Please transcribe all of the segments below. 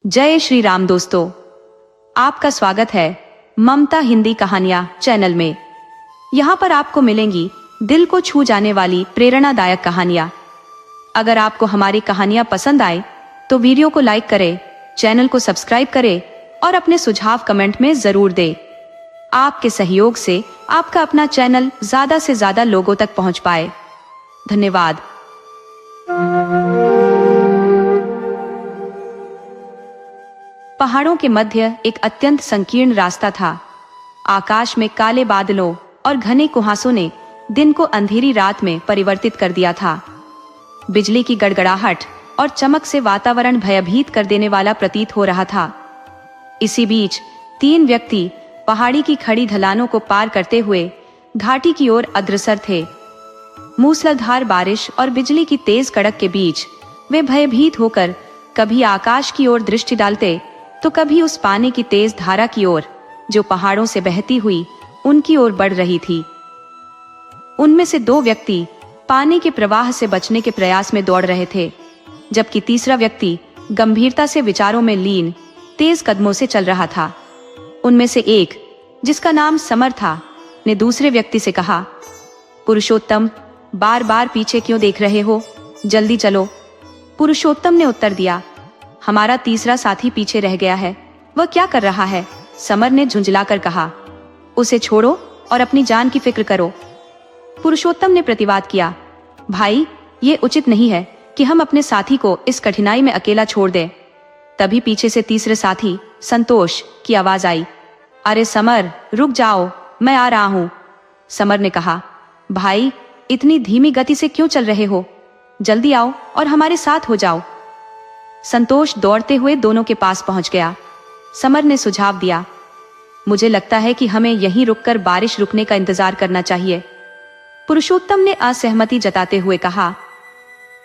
जय श्री राम दोस्तों, आपका स्वागत है ममता हिंदी कहानियां चैनल में। यहाँ पर आपको मिलेंगी दिल को छू जाने वाली प्रेरणादायक कहानियां। अगर आपको हमारी कहानियां पसंद आए तो वीडियो को लाइक करें, चैनल को सब्सक्राइब करें और अपने सुझाव कमेंट में जरूर दें। आपके सहयोग से आपका अपना चैनल ज्यादा से ज्यादा लोगों तक पहुंच पाए। धन्यवाद। पहाड़ों के मध्य एक अत्यंत संकीर्ण रास्ता था। आकाश में काले बादलों और घने कुहासों ने दिन को अंधेरी रात में परिवर्तित कर दिया था। बिजली की गड़गड़ाहट और चमक से वातावरण भयभीत कर देने वाला प्रतीत हो रहा था। इसी बीच 3 व्यक्ति पहाड़ी की खड़ी ढलानों को पार करते हुए घाटी की ओर अग्रसर थे। मूसलाधार बारिश और बिजली की तेज कड़क के बीच वे भयभीत होकर कभी आकाश की ओर दृष्टि डालते तो कभी उस पानी की तेज धारा की ओर जो पहाड़ों से बहती हुई उनकी ओर बढ़ रही थी। उनमें से 2 व्यक्ति पानी के प्रवाह से बचने के प्रयास में दौड़ रहे थे, जबकि तीसरा व्यक्ति गंभीरता से विचारों में लीन तेज कदमों से चल रहा था। उनमें से एक, जिसका नाम समर था, ने दूसरे व्यक्ति से कहा, पुरुषोत्तम, बार बार पीछे क्यों देख रहे हो? जल्दी चलो। पुरुषोत्तम ने उत्तर दिया, हमारा तीसरा साथी पीछे रह गया है। वह क्या कर रहा है? समर ने झुंझलाकर कहा, उसे छोड़ो और अपनी जान की फिक्र करो। पुरुषोत्तम ने प्रतिवाद किया, भाई, ये उचित नहीं है कि हम अपने साथी को इस कठिनाई में अकेला छोड़ दें। तभी पीछे से तीसरे साथी संतोष की आवाज आई, अरे समर, रुक जाओ, मैं आ रहा हूं। समर ने कहा, भाई, इतनी धीमी गति से क्यों चल रहे हो? जल्दी आओ और हमारे साथ हो जाओ। संतोष दौड़ते हुए दोनों के पास पहुंच गया। समर ने सुझाव दिया, मुझे लगता है कि हमें यहीं रुककर बारिश रुकने का इंतजार करना चाहिए। पुरुषोत्तम ने असहमति जताते हुए कहा,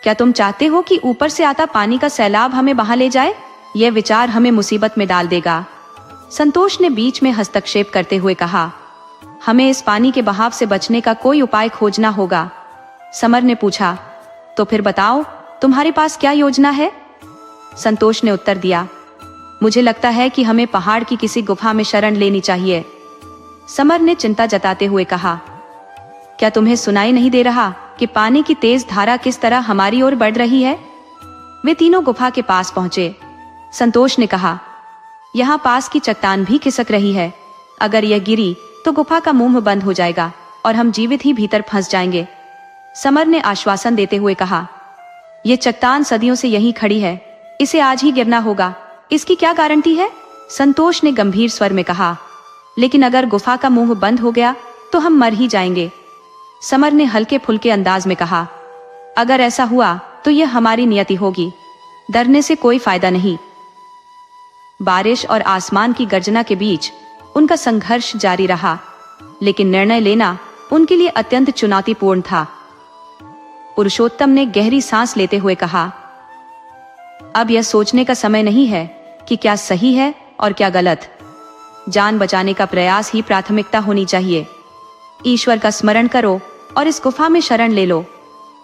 क्या तुम चाहते हो कि ऊपर से आता पानी का सैलाब हमें बहा ले जाए? यह विचार हमें मुसीबत में डाल देगा। संतोष ने बीच में हस्तक्षेप करते हुए कहा, हमें इस पानी के बहाव से बचने का कोई उपाय खोजना होगा। समर ने पूछा, तो फिर बताओ, तुम्हारे पास क्या योजना है? संतोष ने उत्तर दिया, मुझे लगता है कि हमें पहाड़ की किसी गुफा में शरण लेनी चाहिए। समर ने चिंता जताते हुए कहा, क्या तुम्हें सुनाई नहीं दे रहा कि पानी की तेज धारा किस तरह हमारी ओर बढ़ रही है? वे तीनों गुफा के पास पहुंचे। संतोष ने कहा, यहाँ पास की चट्टान भी खिसक रही है। अगर यह गिरी तो गुफा का मुंह बंद हो जाएगा और हम जीवित ही भीतर फंस जाएंगे। समर ने आश्वासन देते हुए कहा, यह चट्टान सदियों से यहीं खड़ी है, इसे आज ही गिरना होगा। इसकी क्या गारंटी है? संतोष ने गंभीर स्वर में कहा, लेकिन अगर गुफा का मुंह बंद हो गया तो हम मर ही जाएंगे। समर ने हल्के फुल्के अंदाज में कहा, अगर ऐसा हुआ तो यह हमारी नियति होगी, डरने से कोई फायदा नहीं। बारिश और आसमान की गर्जना के बीच उनका संघर्ष जारी रहा, लेकिन निर्णय लेना उनके लिए अत्यंत चुनौतीपूर्ण था। पुरुषोत्तम ने गहरी सांस लेते हुए कहा, अब यह सोचने का समय नहीं है कि क्या सही है और क्या गलत। जान बचाने का प्रयास ही प्राथमिकता होनी चाहिए। ईश्वर का स्मरण करो और इस गुफा में शरण ले लो।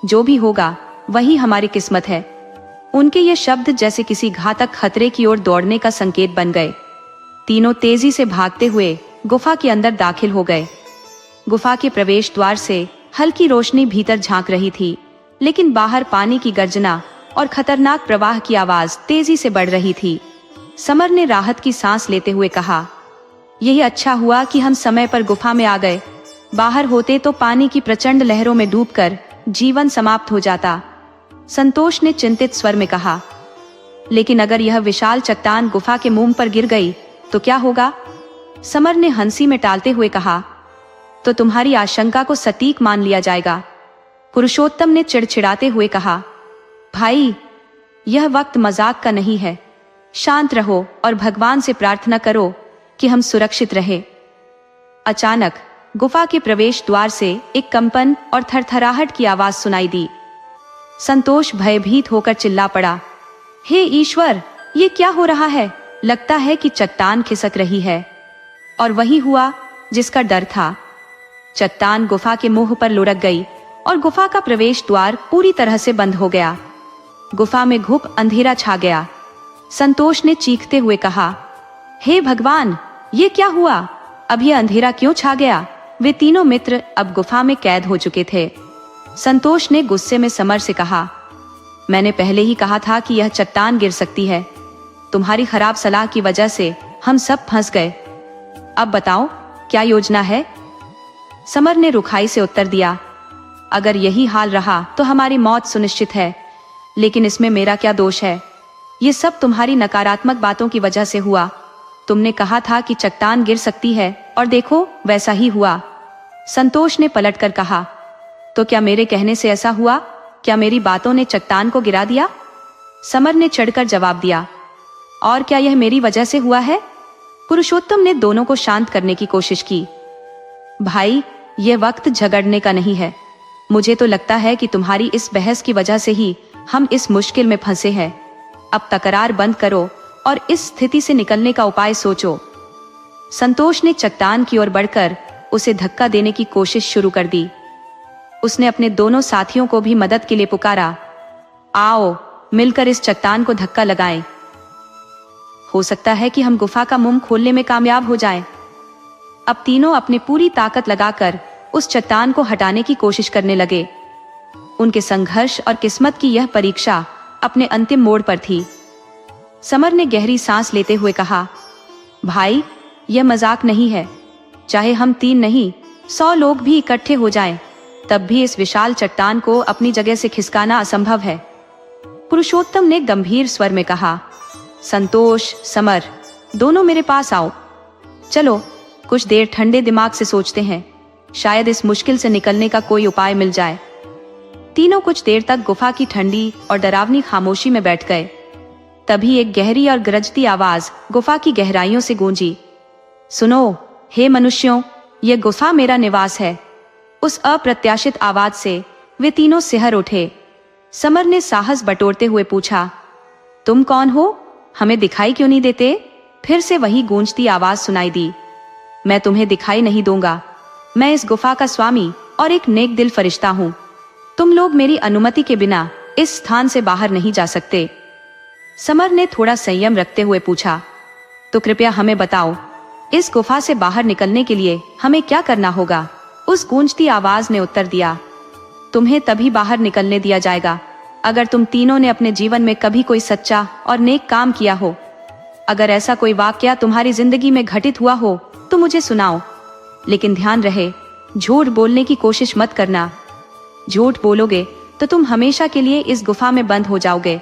जो भी होगा वही हमारी किस्मत है। उनके ये शब्द जैसे किसी घातक खतरे की ओर दौड़ने का संकेत बन गए। तीनों तेजी से भागते हुए गुफा के अंदर दाखिल हो गए। गुफा के प्रवेश द्वार से हल्की रोशनी भीतर झांक रही थी, लेकिन बाहर पानी की गर्जना और खतरनाक प्रवाह की आवाज तेजी से बढ़ रही थी। समर ने राहत की सांस लेते हुए कहा, यही अच्छा हुआ कि हम समय पर गुफा में आ गए। बाहर होते तो पानी की प्रचंड लहरों में डूबकर जीवन समाप्त हो जाता। संतोष ने चिंतित स्वर में कहा, लेकिन अगर यह विशाल चट्टान गुफा के मुंह पर गिर गई तो क्या होगा? समर ने हंसी में टालते हुए कहा, तो तुम्हारी आशंका को सटीक मान लिया जाएगा। पुरुषोत्तम ने चिड़चिड़ाते हुए कहा, भाई, यह वक्त मजाक का नहीं है। शांत रहो और भगवान से प्रार्थना करो कि हम सुरक्षित रहे। अचानक गुफा के प्रवेश द्वार से एक कंपन और थरथराहट की आवाज सुनाई दी। संतोष भयभीत होकर चिल्ला पड़ा, हे ईश्वर, ये क्या हो रहा है? लगता है कि चट्टान खिसक रही है। और वही हुआ जिसका डर था। चट्टान गुफा के मुंह पर लुढ़क गई और गुफा का प्रवेश द्वार पूरी तरह से बंद हो गया। गुफा में घुप अंधेरा छा गया। संतोष ने चीखते हुए कहा, हे भगवान, ये क्या हुआ? अब यह अंधेरा क्यों छा गया? वे तीनों मित्र अब गुफा में कैद हो चुके थे। संतोष ने गुस्से में समर से कहा, मैंने पहले ही कहा था कि यह चट्टान गिर सकती है। तुम्हारी खराब सलाह की वजह से हम सब फंस गए। अब बताओ, क्या योजना है? समर ने रुखाई से उत्तर दिया, अगर यही हाल रहा तो हमारी मौत सुनिश्चित है, लेकिन इसमें मेरा क्या दोष है? ये सब तुम्हारी नकारात्मक बातों की वजह से हुआ। तुमने कहा था कि चट्टान गिर सकती है और देखो वैसा ही हुआ। संतोष ने पलटकर कहा, तो क्या मेरे कहने से ऐसा हुआ? क्या मेरी बातों ने चट्टान को गिरा दिया? समर ने चढ़कर जवाब दिया, और क्या यह मेरी वजह से हुआ है? पुरुषोत्तम ने दोनों को शांत करने की कोशिश की। भाई, यह वक्त झगड़ने का नहीं है। मुझे तो लगता है कि तुम्हारी इस बहस की वजह से ही हम इस मुश्किल में फंसे हैं। अब तकरार बंद करो और इस स्थिति से निकलने का उपाय सोचो। संतोष ने चट्टान की ओर बढ़कर उसे धक्का देने की कोशिश शुरू कर दी। उसने अपने दोनों साथियों को भी मदद के लिए पुकारा, आओ मिलकर इस चट्टान को धक्का लगाएं। हो सकता है कि हम गुफा का मुंह खोलने में कामयाब हो जाएं। अब तीनों अपनी पूरी ताकत लगाकर उस चट्टान को हटाने की कोशिश करने लगे। उनके संघर्ष और किस्मत की यह परीक्षा अपने अंतिम मोड़ पर थी। समर ने गहरी सांस लेते हुए कहा, भाई, यह मजाक नहीं है। चाहे हम 3 नहीं 100 लोग भी इकट्ठे हो जाएं, तब भी इस विशाल चट्टान को अपनी जगह से खिसकाना असंभव है। पुरुषोत्तम ने गंभीर स्वर में कहा, संतोष, समर, दोनों मेरे पास आओ। चलो कुछ देर ठंडे दिमाग से सोचते हैं। शायद इस मुश्किल से निकलने का कोई उपाय मिल जाए। तीनों कुछ देर तक गुफा की ठंडी और डरावनी खामोशी में बैठ गए। तभी एक गहरी और गरजती आवाज गुफा की गहराइयों से गूंजी, सुनो, हे मनुष्यों, यह गुफा मेरा निवास है। उस अप्रत्याशित आवाज से वे तीनों सिहर उठे। समर ने साहस बटोरते हुए पूछा, तुम कौन हो? हमें दिखाई क्यों नहीं देते? फिर से वही गूंजती आवाज सुनाई दी, मैं तुम्हें दिखाई नहीं दूंगा। मैं इस गुफा का स्वामी और एक नेक दिल फरिश्ता हूं। तुम लोग मेरी अनुमति के बिना इस स्थान से बाहर नहीं जा सकते। समर ने थोड़ा संयम रखते हुए पूछा, तो कृपया हमें बताओ, इस गुफा से बाहर निकलने के लिए हमें क्या करना होगा? उस गूंजती आवाज ने उत्तर दिया, तुम्हें तभी बाहर निकलने दिया जाएगा अगर तुम तीनों ने अपने जीवन में कभी कोई सच्चा और नेक काम किया हो। अगर ऐसा कोई वाकया तुम्हारी जिंदगी में घटित हुआ हो तो मुझे सुनाओ, लेकिन ध्यान रहे, झूठ बोलने की कोशिश मत करना। झूठ बोलोगे तो तुम हमेशा के लिए इस गुफा में बंद हो जाओगे।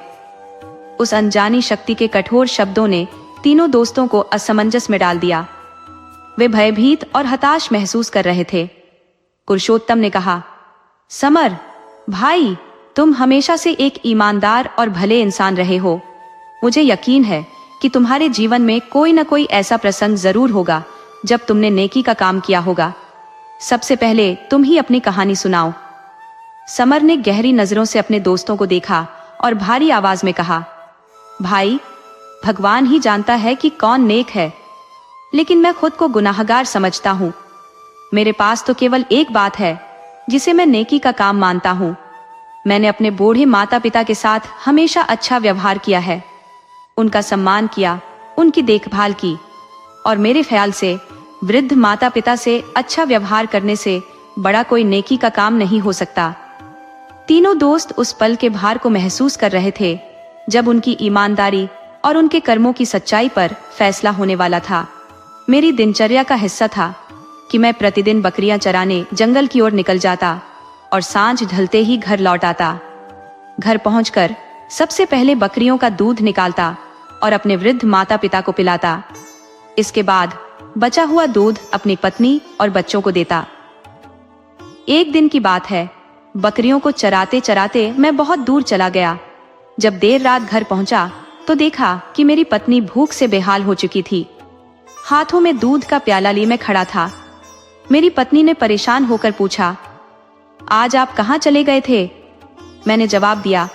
उस अनजानी शक्ति के कठोर शब्दों ने तीनों दोस्तों को असमंजस में डाल दिया। वे भयभीत और हताश महसूस कर रहे थे। पुरुषोत्तम ने कहा, समर भाई, तुम हमेशा से एक ईमानदार और भले इंसान रहे हो। मुझे यकीन है कि तुम्हारे जीवन में कोई न कोई ऐसा प्रसंग जरूर होगा जब तुमने नेकी का काम किया होगा। सबसे पहले तुम ही अपनी कहानी सुनाओ। समर ने गहरी नजरों से अपने दोस्तों को देखा और भारी आवाज में कहा, भाई, भगवान ही जानता है कि कौन नेक है, लेकिन मैं खुद को गुनाहगार समझता हूँ। मेरे पास तो केवल एक बात है जिसे मैं नेकी का काम मानता हूँ। मैंने अपने बूढ़े माता पिता के साथ हमेशा अच्छा व्यवहार किया है, उनका सम्मान किया, उनकी देखभाल की, और मेरे ख्याल से वृद्ध माता पिता से अच्छा व्यवहार करने से बड़ा कोई नेकी का काम नहीं हो सकता। तीनों दोस्त उस पल के भार को महसूस कर रहे थे जब उनकी ईमानदारी और उनके कर्मों की सच्चाई पर फैसला होने वाला था। मेरी दिनचर्या का हिस्सा था कि मैं प्रतिदिन बकरियां चराने जंगल की ओर निकल जाता और सांझ ढलते ही घर लौट आता। घर पहुंचकर सबसे पहले बकरियों का दूध निकालता और अपने वृद्ध माता पिता को पिलाता। इसके बाद बचा हुआ दूध अपनी पत्नी और बच्चों को देता। एक दिन की बात है, बकरियों को चराते चराते मैं बहुत दूर चला गया। जब देर रात घर पहुंचा तो देखा कि मेरी पत्नी भूख से बेहाल हो चुकी थी। हाथों में दूध का प्याला लिए मैं खड़ा था। मेरी पत्नी ने परेशान होकर पूछा, आज आप कहाँ चले गए थे? मैंने जवाब दिया,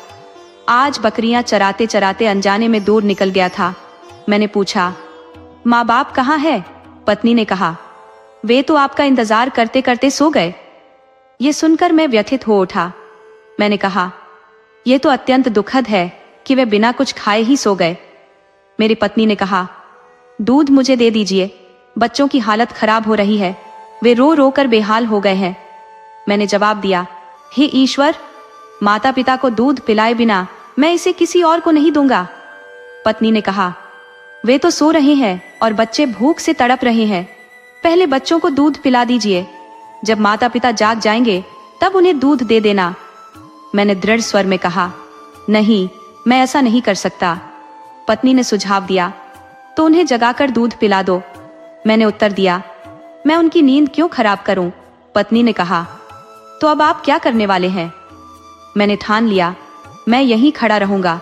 आज बकरियां चराते चराते अनजाने में दूर निकल गया था। मैंने पूछा, माँ बाप कहाँ है? पत्नी ने कहा, वे तो आपका इंतजार करते करते सो गए। ये सुनकर मैं व्यथित हो उठा। मैंने कहा, यह तो अत्यंत दुखद है कि वे बिना कुछ खाए ही सो गए। मेरी पत्नी ने कहा, दूध मुझे दे दीजिए, बच्चों की हालत खराब हो रही है, वे रो रो कर बेहाल हो गए हैं। मैंने जवाब दिया, हे ईश्वर, माता पिता को दूध पिलाए बिना मैं इसे किसी और को नहीं दूंगा। पत्नी ने कहा, वे तो सो रहे हैं और बच्चे भूख से तड़प रहे हैं, पहले बच्चों को दूध पिला दीजिए, जब माता पिता जाग जाएंगे तब उन्हें दूध दे देना। मैंने दृढ़ स्वर में कहा, नहीं, मैं ऐसा नहीं कर सकता। पत्नी ने सुझाव दिया, तो उन्हें जगाकर दूध पिला दो। मैंने उत्तर दिया, मैं उनकी नींद क्यों खराब करूं? पत्नी ने कहा, तो अब आप क्या करने वाले हैं? मैंने ठान लिया, मैं यहीं खड़ा रहूंगा,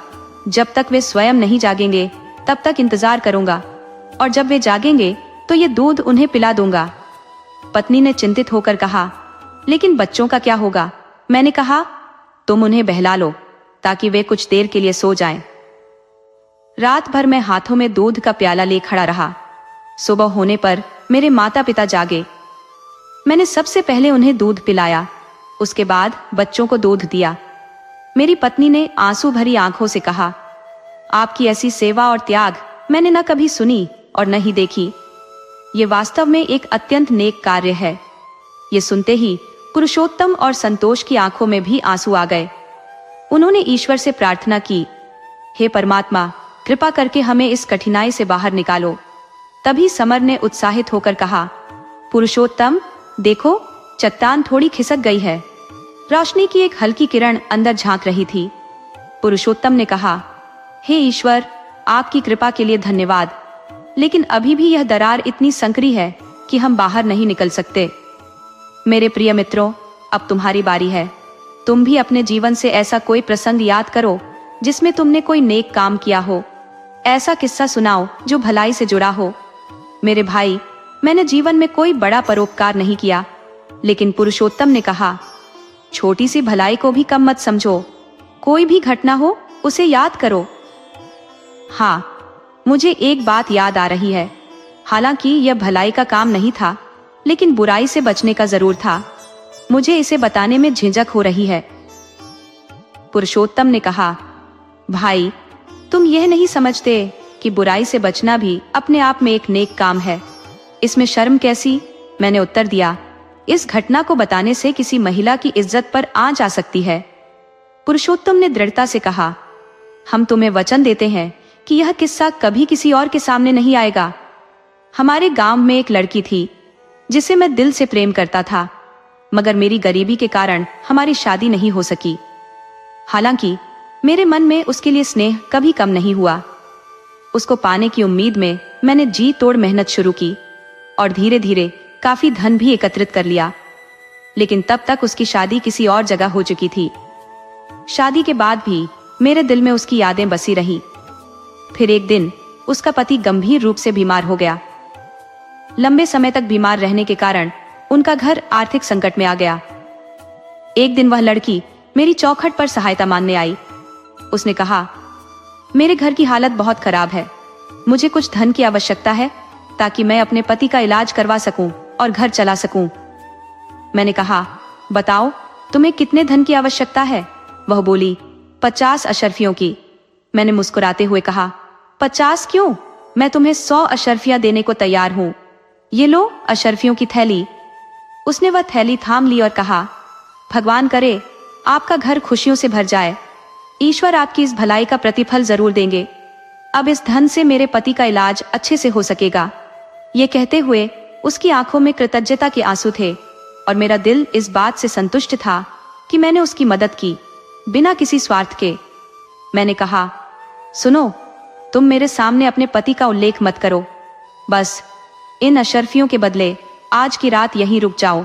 जब तक वे स्वयं नहीं जागेंगे तब तक इंतजार करूंगा, और जब वे जागेंगे तो ये दूध उन्हें पिला दूंगा। पत्नी ने चिंतित होकर कहा, लेकिन बच्चों का क्या होगा? मैंने कहा, तुम उन्हें बहला लो ताकि वे कुछ देर के लिए सो जाएं। रात भर मैं हाथों में दूध का प्याला ले खड़ा रहा। सुबह होने पर मेरे माता पिता जागे। मैंने सबसे पहले उन्हें दूध पिलाया, उसके बाद बच्चों को दूध दिया। मेरी पत्नी ने आंसू भरी आंखों से कहा, आपकी ऐसी सेवा और त्याग मैंने न कभी सुनी और न ही देखी। ये वास्तव में एक अत्यंत नेक कार्य है। ये सुनते ही पुरुषोत्तम और संतोष की आंखों में भी आंसू आ गए। उन्होंने ईश्वर से प्रार्थना की, हे परमात्मा, कृपा करके हमें इस कठिनाई से बाहर निकालो। तभी समर ने उत्साहित होकर कहा, पुरुषोत्तम, देखो, चट्टान थोड़ी खिसक गई है। रोशनी की एक हल्की किरण अंदर झांक रही थी। पुरुषोत्तम ने कहा, हे ईश्वर, आपकी कृपा के लिए धन्यवाद, लेकिन अभी भी यह दरार इतनी संकरी है कि हम बाहर नहीं निकल सकते। मेरे प्रिय मित्रों, अब तुम्हारी बारी है। तुम भी अपने जीवन से ऐसा कोई प्रसंग याद करो जिसमें तुमने कोई नेक काम किया हो। ऐसा किस्सा सुनाओ जो भलाई से जुड़ा हो। मेरे भाई, मैंने जीवन में कोई बड़ा परोपकार नहीं किया, लेकिन पुरुषोत्तम ने कहा, छोटी सी भलाई को भी कम मत समझो। कोई भी घटना हो उसे याद करो। हाँ, मुझे एक बात याद आ रही है। हालांकि यह भलाई का काम नहीं था, लेकिन बुराई से बचने का जरूर था। मुझे इसे बताने में झिझक हो रही है। पुरुषोत्तम ने कहा, भाई, तुम यह नहीं समझते कि बुराई से बचना भी अपने आप में एक नेक काम है। इसमें शर्म कैसी? मैंने उत्तर दिया, इस घटना को बताने से किसी महिला की इज्जत पर आंच आ सकती है। पुरुषोत्तम ने दृढ़ता से कहा, हम तुम्हें वचन देते हैं कि यह किस्सा कभी किसी और के सामने नहीं आएगा। हमारे गांव में एक लड़की थी जिसे मैं दिल से प्रेम करता था, मगर मेरी गरीबी के कारण हमारी शादी नहीं हो सकी। हालांकि मेरे मन में उसके लिए स्नेह कभी कम नहीं हुआ। उसको पाने की उम्मीद में मैंने जी तोड़ मेहनत शुरू की और धीरे धीरे काफी धन भी एकत्रित कर लिया। लेकिन तब तक उसकी शादी किसी और जगह हो चुकी थी। शादी के बाद भी मेरे दिल में उसकी यादें बसी रही। फिर एक दिन उसका पति गंभीर रूप से बीमार हो गया। लंबे समय तक बीमार रहने के कारण उनका घर आर्थिक संकट में आ गया। एक दिन वह लड़की मेरी चौखट पर सहायता मांगने आई। उसने कहा, मेरे घर की हालत बहुत खराब है, मुझे कुछ धन की आवश्यकता है ताकि मैं अपने पति का इलाज करवा सकूं और घर चला सकूं। मैंने कहा, बताओ, तुम्हें कितने धन की आवश्यकता है? वह बोली, 50 अशर्फियों की। मैंने मुस्कुराते हुए कहा, 50 क्यों? मैं तुम्हें 100 अशर्फियां देने को तैयार हूं। ये लो अशर्फियों की थैली। उसने वह थैली थाम ली और कहा, भगवान करे आपका घर खुशियों से भर जाए। ईश्वर आपकी इस भलाई का प्रतिफल जरूर देंगे। अब इस धन से मेरे पति का इलाज अच्छे से हो सकेगा। ये कहते हुए उसकी आंखों में कृतज्ञता के आंसू थे और मेरा दिल इस बात से संतुष्ट था कि मैंने उसकी मदद की, बिना किसी स्वार्थ के। मैंने कहा, सुनो, तुम मेरे सामने अपने पति का उल्लेख मत करो। बस इन अशर्फियों के बदले आज की रात यहीं रुक जाओ।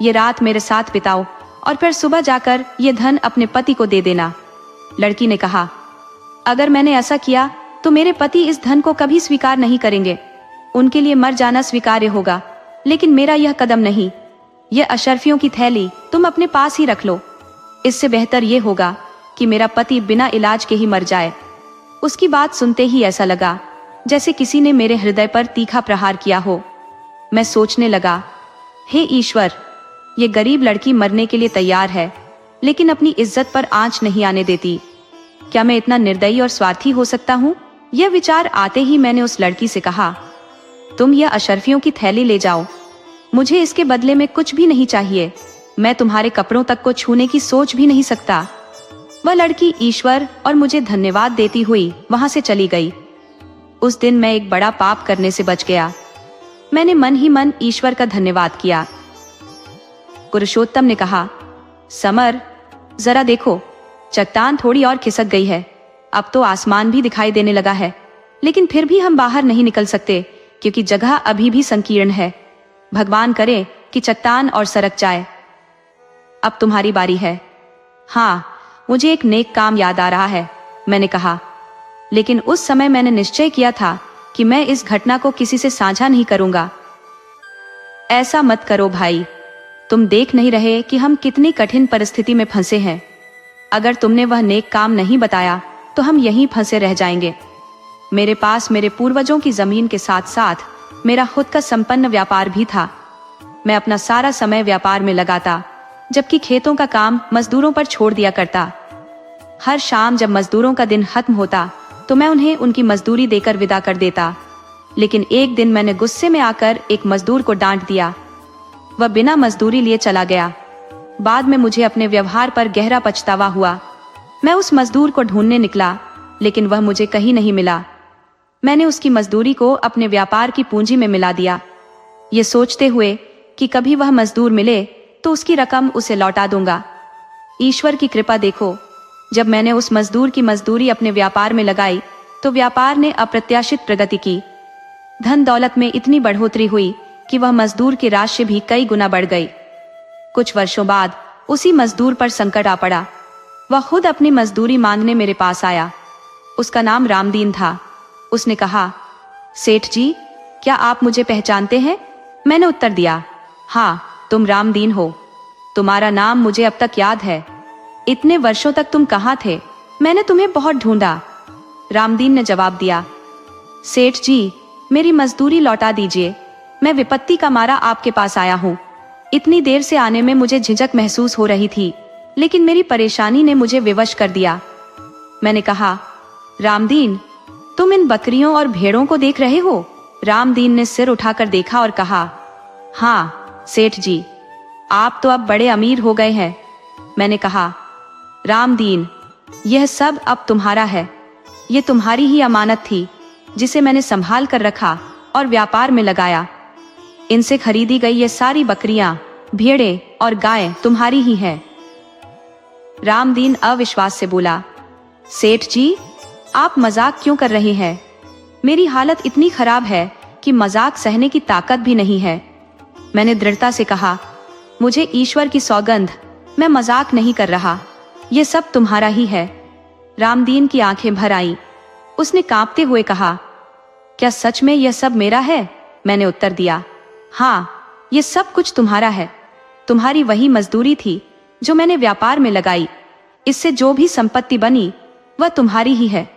ये रात मेरे साथ बिताओ और फिर सुबह जाकर ये धन अपने पति को दे देना। लड़की ने कहा, अगर मैंने ऐसा किया तो मेरे पति इस धन को कभी स्वीकार नहीं करेंगे। उनके लिए मर जाना स्वीकार्य होगा, लेकिन मेरा यह कदम नहीं। यह अशर्फियों की थैली तुम अपने पास ही रख लो। इससे बेहतर यह होगा कि मेरा पति बिना इलाज के ही मर जाए। उसकी बात सुनते ही ऐसा लगा जैसे किसी ने मेरे हृदय पर तीखा प्रहार किया हो। मैं सोचने लगा, हे ईश्वर, ये गरीब लड़की मरने के लिए तैयार है, लेकिन अपनी इज्जत पर आंच नहीं आने देती। क्या मैं इतना निर्दयी और स्वार्थी हो सकता हूँ? यह विचार आते ही मैंने उस लड़की से कहा, तुम यह अशर्फियों की थैली ले जाओ, मुझे इसके बदले में कुछ भी नहीं चाहिए, मैं तुम्हारे कपड़ों तक को छूने की सोच भी नहीं सकता। वह लड़की ईश्वर और मुझे धन्यवाद देती हुई वहां से चली गई। उस दिन मैं एक बड़ा पाप करने से बच गया। मैंने मन ही मन ईश्वर का धन्यवाद किया। पुरुषोत्तम ने कहा, समर, जरा देखो, चट्टान थोड़ी और खिसक गई है, अब तो आसमान भी दिखाई देने लगा है, लेकिन फिर भी हम बाहर नहीं निकल सकते क्योंकि जगह अभी भी संकीर्ण है। भगवान करे कि चट्टान और सरक जाए। अब तुम्हारी बारी है। हाँ, मुझे एक नेक काम याद आ रहा है, मैंने कहा, लेकिन उस समय मैंने निश्चय किया था कि मैं इस घटना को किसी से साझा नहीं करूंगा। ऐसा मत करो भाई, तुम देख नहीं रहे कि हम कितनी कठिन परिस्थिति में फंसे हैं। अगर तुमने वह नेक काम नहीं बताया तो हम यहीं फंसे रह जाएंगे। मेरे पास मेरे पूर्वजों की जमीन के साथ साथ मेरा खुद का संपन्न व्यापार भी था। मैं अपना सारा समय व्यापार में लगाता, जबकि खेतों का काम मजदूरों पर छोड़ दिया करता। हर शाम जब मजदूरों का दिन खत्म होता तो मैं उन्हें उनकी मजदूरी देकर विदा कर देता। लेकिन एक दिन मैंने गुस्से में आकर एक मजदूर को डांट दिया। वह बिना मजदूरी लिए चला गया। बाद में मुझे अपने व्यवहार पर गहरा पछतावा हुआ। मैं उस मजदूर को ढूंढने निकला, लेकिन वह मुझे कहीं नहीं मिला। मैंने उसकी मजदूरी को अपने व्यापार की पूंजी में मिला दिया, ये सोचते हुए कि कभी वह मजदूर मिले तो उसकी रकम उसे लौटा दूंगा। ईश्वर की कृपा देखो, जब मैंने उस मजदूर की मजदूरी अपने व्यापार में लगाई तो व्यापार ने अप्रत्याशित प्रगति की। धन दौलत में इतनी बढ़ोतरी हुई कि वह मजदूर की राशि भी कई गुना बढ़ गई। कुछ वर्षों बाद उसी मजदूर पर संकट आ पड़ा। वह खुद अपनी मजदूरी मांगने मेरे पास आया। उसका नाम रामदीन था। उसने कहा, सेठ जी, क्या आप मुझे पहचानते हैं? मैंने उत्तर दिया, हाँ, तुम रामदीन हो। तुम्हारा नाम मुझे अब तक याद है। इतने वर्षों तक तुम कहाँ थे? मैंने तुम्हें बहुत ढूंढा। रामदीन ने जवाब दिया, सेठ जी, मेरी मजदूरी लौटा दीजिए। मैं विपत्ति का मारा आपके पास आया हूँ। इतनी देर से आने में मुझे झिझक महसूस हो रही थी, लेकिन मेरी परेशानी ने मुझे विवश कर दिया। मैंने कहा, रामदीन, तुम इन बकरियों और भेड़ों को देख रहे हो? रामदीन ने सिर उठाकर देखा और कहा, हाँ सेठ जी, आप तो अब बड़े अमीर हो गए हैं। मैंने कहा, रामदीन, यह सब अब तुम्हारा है। ये तुम्हारी ही अमानत थी जिसे मैंने संभाल कर रखा और व्यापार में लगाया। इनसे खरीदी गई ये सारी बकरियां, भेड़ें और गायें तुम्हारी ही हैं। रामदीन अविश्वास से बोला, सेठ जी, आप मजाक क्यों कर रहे हैं? मेरी हालत इतनी खराब है कि मजाक सहने की ताकत भी नहीं है। मैंने दृढ़ता से कहा, मुझे ईश्वर की सौगंध, मैं मजाक नहीं कर रहा, ये सब तुम्हारा ही है। रामदीन की आंखें भर आईं। उसने कांपते हुए कहा, क्या सच में यह सब मेरा है? मैंने उत्तर दिया, हाँ, ये सब कुछ तुम्हारा है। तुम्हारी वही मजदूरी थी जो मैंने व्यापार में लगाई। इससे जो भी संपत्ति बनी वह तुम्हारी ही है।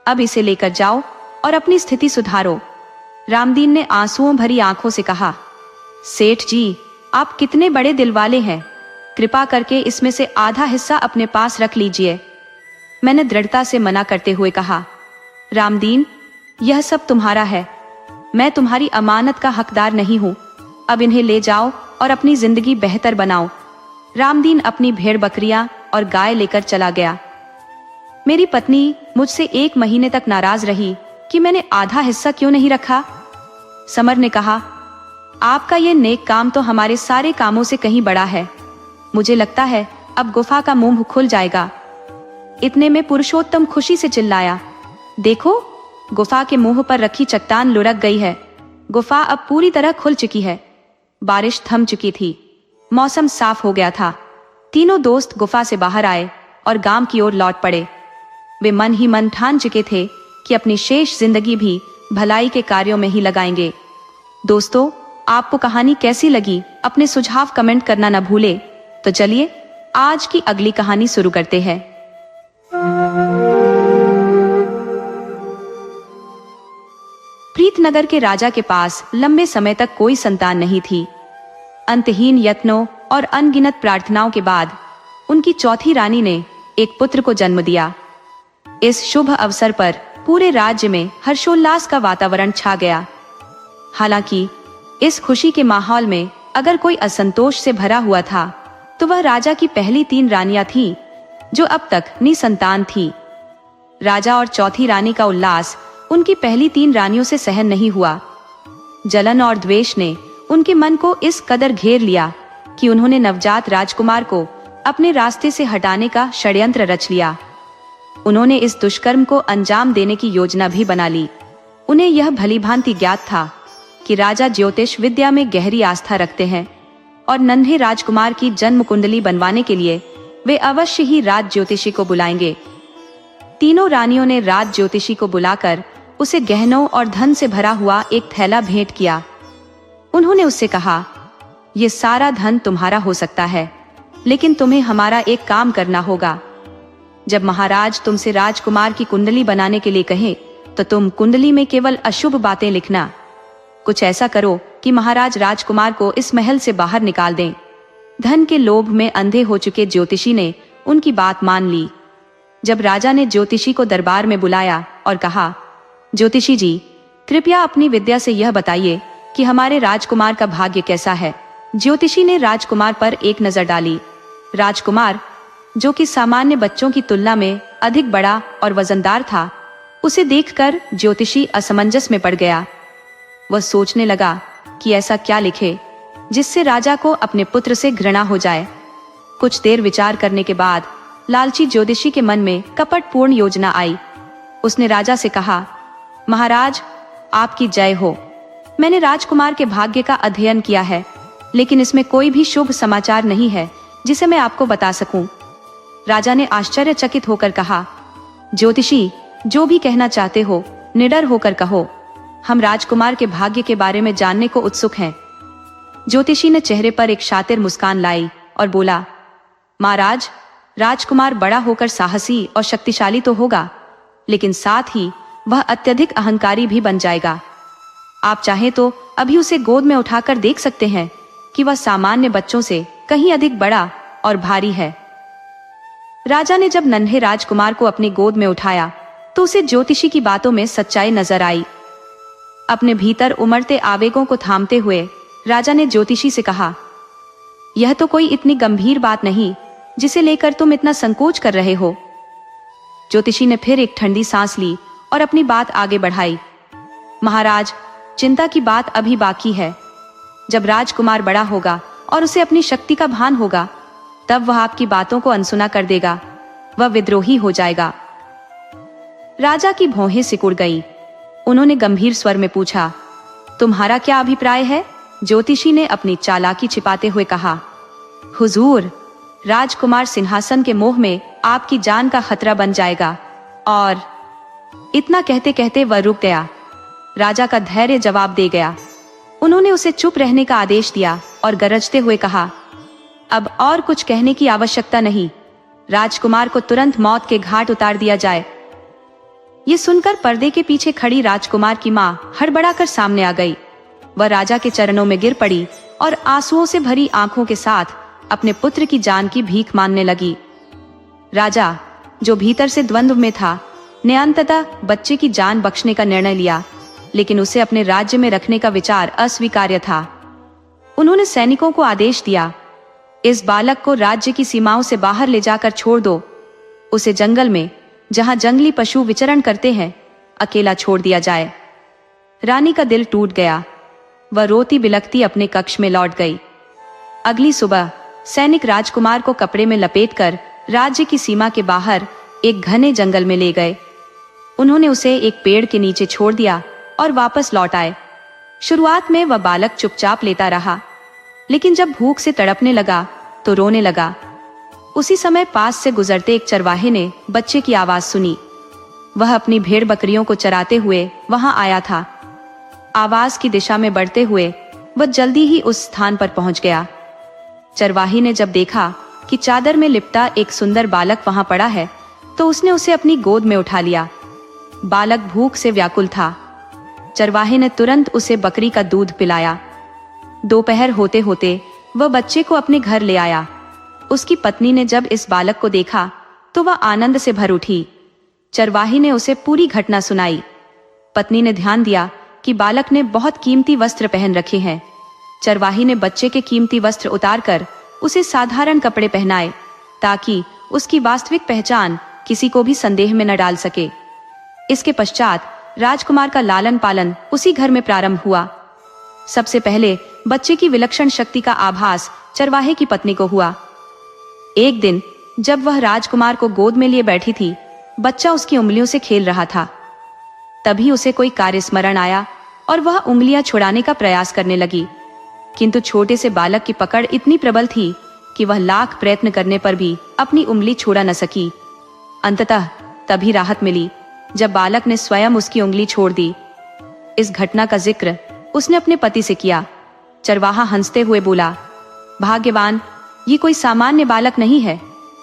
अब इसे लेकर जाओ और अपनी स्थिति सुधारो। रामदीन ने आंसुओं भरी आंखों से कहा, सेठ जी, आप कितने बड़े दिल वाले हैं। कृपा करके इसमें से आधा हिस्सा अपने पास रख लीजिए। मैंने दृढ़ता से मना करते हुए कहा, रामदीन, यह सब तुम्हारा है। मैं तुम्हारी अमानत का हकदार नहीं हूँ। अब इन्हें ले जाओ और अपनी जिंदगी बेहतर बनाओ। रामदीन अपनी भेड़ बकरियां और गाय लेकर चला गया। मेरी पत्नी मुझसे 1 महीने तक नाराज रही कि मैंने आधा हिस्सा क्यों नहीं रखा। समर ने कहा, आपका ये नेक काम तो हमारे सारे कामों से कहीं बड़ा है। मुझे लगता है अब गुफा का मुंह खुल जाएगा। इतने में पुरुषोत्तम खुशी से चिल्लाया, देखो, गुफा के मुंह पर रखी चट्टान लुढ़क गई है। गुफा अब पूरी तरह खुल चुकी है। बारिश थम चुकी थी। मौसम साफ हो गया था। तीनों दोस्त गुफा से बाहर आए और गांव की ओर लौट पड़े। वे मन ही मन ठान चुके थे कि अपनी शेष जिंदगी भी भलाई के कार्यों में ही लगाएंगे। दोस्तों, आपको कहानी कैसी लगी? अपने सुझाव कमेंट करना न भूले। तो चलिए आज की अगली कहानी शुरू करते हैं। प्रीतनगर के राजा के पास लंबे समय तक कोई संतान नहीं थी। अंतहीन यत्नों और अनगिनत प्रार्थनाओं के बाद उनकी चौथी रानी ने एक पुत्र को जन्म दिया। इस शुभ अवसर पर पूरे राज्य में हर्षोल्लास का वातावरण छा गया। हालांकि इस खुशी के माहौल में अगर कोई असंतोष से भरा हुआ था तो वह राजा की पहली 3 रानियां थीं, जो अब तक निसंतान थीं। राजा और चौथी रानी का उल्लास उनकी पहली 3 रानियों से सहन नहीं हुआ। जलन और द्वेष ने उनके मन को इस कदर घेर लिया कि उन्होंने नवजात राजकुमार को अपने रास्ते से हटाने का षड्यंत्र रच लिया। उन्होंने इस दुष्कर्म को अंजाम देने की योजना भी बना ली। उन्हें यह भलीभांति ज्ञात था कि राजा ज्योतिष विद्या में गहरी आस्था रखते हैं और नन्हे राजकुमार की जन्म कुंडली बनवाने के लिए वे अवश्य ही राज ज्योतिषी को बुलाएंगे। तीनों रानियों ने राज ज्योतिषी को बुलाकर उसे गहनों और धन से भरा हुआ एक थैला भेंट किया। उन्होंने उससे कहा, ये सारा धन तुम्हारा हो सकता है, लेकिन तुम्हें हमारा एक काम करना होगा। जब महाराज तुमसे राजकुमार की कुंडली बनाने के लिए कहें तो तुम कुंडली में केवल अशुभ बातें लिखना। कुछ ऐसा करो कि महाराज राजकुमार को इस महल से बाहर निकाल दें। धन के लोभ में अंधे हो चुके ज्योतिषी ने उनकी बात मान ली। जब राजा ने ज्योतिषी को दरबार में बुलाया और कहा, ज्योतिषी जी, कृपया अपनी विद्या से यह बताइए कि हमारे राजकुमार का भाग्य कैसा है। ज्योतिषी ने राजकुमार पर एक नजर डाली। राजकुमार, जो कि सामान्य बच्चों की तुलना में अधिक बड़ा और वजनदार था, उसे देखकर ज्योतिषी असमंजस में पड़ गया। वह सोचने लगा कि ऐसा क्या लिखे जिससे राजा को अपने पुत्र से घृणा हो जाए। कुछ देर विचार करने के बाद लालची ज्योतिषी के मन में कपटपूर्ण योजना आई। उसने राजा से कहा, महाराज, आपकी जय हो। मैंने राजकुमार के भाग्य का अध्ययन किया है, लेकिन इसमें कोई भी शुभ समाचार नहीं है जिसे मैं आपको बता सकूं। राजा ने आश्चर्यचकित होकर कहा, ज्योतिषी, जो भी कहना चाहते हो निडर होकर कहो। हम राजकुमार के भाग्य के बारे में जानने को उत्सुक हैं। ज्योतिषी ने चेहरे पर एक शातिर मुस्कान लाई और बोला, महाराज, राजकुमार बड़ा होकर साहसी और शक्तिशाली तो होगा, लेकिन साथ ही वह अत्यधिक अहंकारी भी बन जाएगा। आप चाहें तो अभी उसे गोद में उठाकर देख सकते हैं कि वह सामान्य बच्चों से कहीं अधिक बड़ा और भारी है। राजा ने जब नन्हे राजकुमार को अपनी गोद में उठाया तो उसे ज्योतिषी की बातों में सच्चाई नजर आई। अपने भीतर उमड़ते आवेगों को थामते हुए राजा ने ज्योतिषी से कहा, यह तो कोई इतनी गंभीर बात नहीं जिसे लेकर तुम इतना संकोच कर रहे हो। ज्योतिषी ने फिर एक ठंडी सांस ली और अपनी बात आगे बढ़ाई। महाराज, चिंता की बात अभी बाकी है। जब राजकुमार बड़ा होगा और उसे अपनी शक्ति का भान होगा, तब वह आपकी बातों को अनसुना कर देगा। वह विद्रोही हो जाएगा। राजा की भौहें सिकुड़ गई। उन्होंने गंभीर स्वर में पूछा, तुम्हारा क्या अभिप्राय है? ज्योतिषी ने अपनी चालाकी छिपाते हुए कहा, हुजूर, राजकुमार सिंहासन के मोह में आपकी जान का खतरा बन जाएगा। और इतना कहते कहते वह रुक गया। राजा का धैर्य जवाब दे गया। उन्होंने उसे चुप रहने का आदेश दिया और गरजते हुए कहा, अब और कुछ कहने की आवश्यकता नहीं। राजकुमार को तुरंत मौत के घाट उतार दिया जाए। ये सुनकर पर्दे के पीछे खड़ी राजकुमार की मां हड़बड़ाकर सामने आ गई। वह राजा के चरणों में गिर पड़ी और आंसुओं से भरी आंखों के साथ अपने पुत्र की जान की भीख मांगने लगी। राजा, जो भीतर से द्वंद्व में था, ने अंततः बच्चे की जान बख्शने का निर्णय लिया, लेकिन उसे अपने राज्य में रखने का विचार अस्वीकार्य था। उन्होंने सैनिकों को आदेश दिया, इस बालक को राज्य की सीमाओं से बाहर ले जाकर छोड़ दो। उसे जंगल में, जहां जंगली पशु विचरण करते हैं, अकेला छोड़ दिया जाए। रानी का दिल टूट गया। वह रोती बिलखती अपने कक्ष में लौट गई। अगली सुबह सैनिक राजकुमार को कपड़े में लपेटकर राज्य की सीमा के बाहर एक घने जंगल में ले गए। उन्होंने उसे एक पेड़ के नीचे छोड़ दिया और वापस लौट आए। शुरुआत में वह बालक चुपचाप लेटा रहा, लेकिन जब भूख से तड़पने लगा तो रोने लगा। उसी समय पास से गुजरते एक चरवाहे ने बच्चे की आवाज सुनी। वह अपनी भेड़ बकरियों को चराते हुए वहां आया था। आवाज की दिशा में बढ़ते हुए वह जल्दी ही उस स्थान पर पहुंच गया। चरवाही ने जब देखा कि चादर में लिपटा एक सुंदर बालक वहां पड़ा है, तो उसने उसे अपनी गोद में उठा लिया। बालक भूख से व्याकुल था। चरवाहे ने तुरंत उसे बकरी का दूध पिलाया। दोपहर होते होते वह बच्चे को अपने घर ले आया। उसकी पत्नी ने जब इस बालक को देखा तो वह आनंद से भर उठी। चरवाही ने उसे पूरी घटना सुनाई। पत्नी ने ध्यान दिया कि बालक ने बहुत कीमती वस्त्र पहन रखे हैं। चरवाही ने बच्चे के कीमती वस्त्र उतारकर उसे साधारण कपड़े पहनाए ताकि उसकी वास्तविक पहचान किसी को भी संदेह में न डाल सके। इसके पश्चात राजकुमार का लालन पालन उसी घर में प्रारंभ हुआ। सबसे पहले बच्चे की विलक्षण शक्ति का आभास चरवाहे की पत्नी को हुआ। एक दिन जब वह राजकुमार को गोद में लिए बैठी थी, बच्चा उसकी उंगलियों से खेल रहा था। तभी उसे कोई कार्य स्मरण आया और वह उंगलियां छुड़ाने का प्रयास करने लगी, किंतु छोटे से बालक की पकड़ इतनी प्रबल थी कि वह लाख प्रयत्न करने पर भी अपनी उंगली छुड़ा न सकी। अंततः तभी राहत मिली जब बालक ने स्वयं उसकी उंगली छोड़ दी। इस घटना का जिक्र उसने अपने पति से किया। चरवाहा हंसते हुए बोला, भाग्यवान, ये कोई सामान्य बालक नहीं है,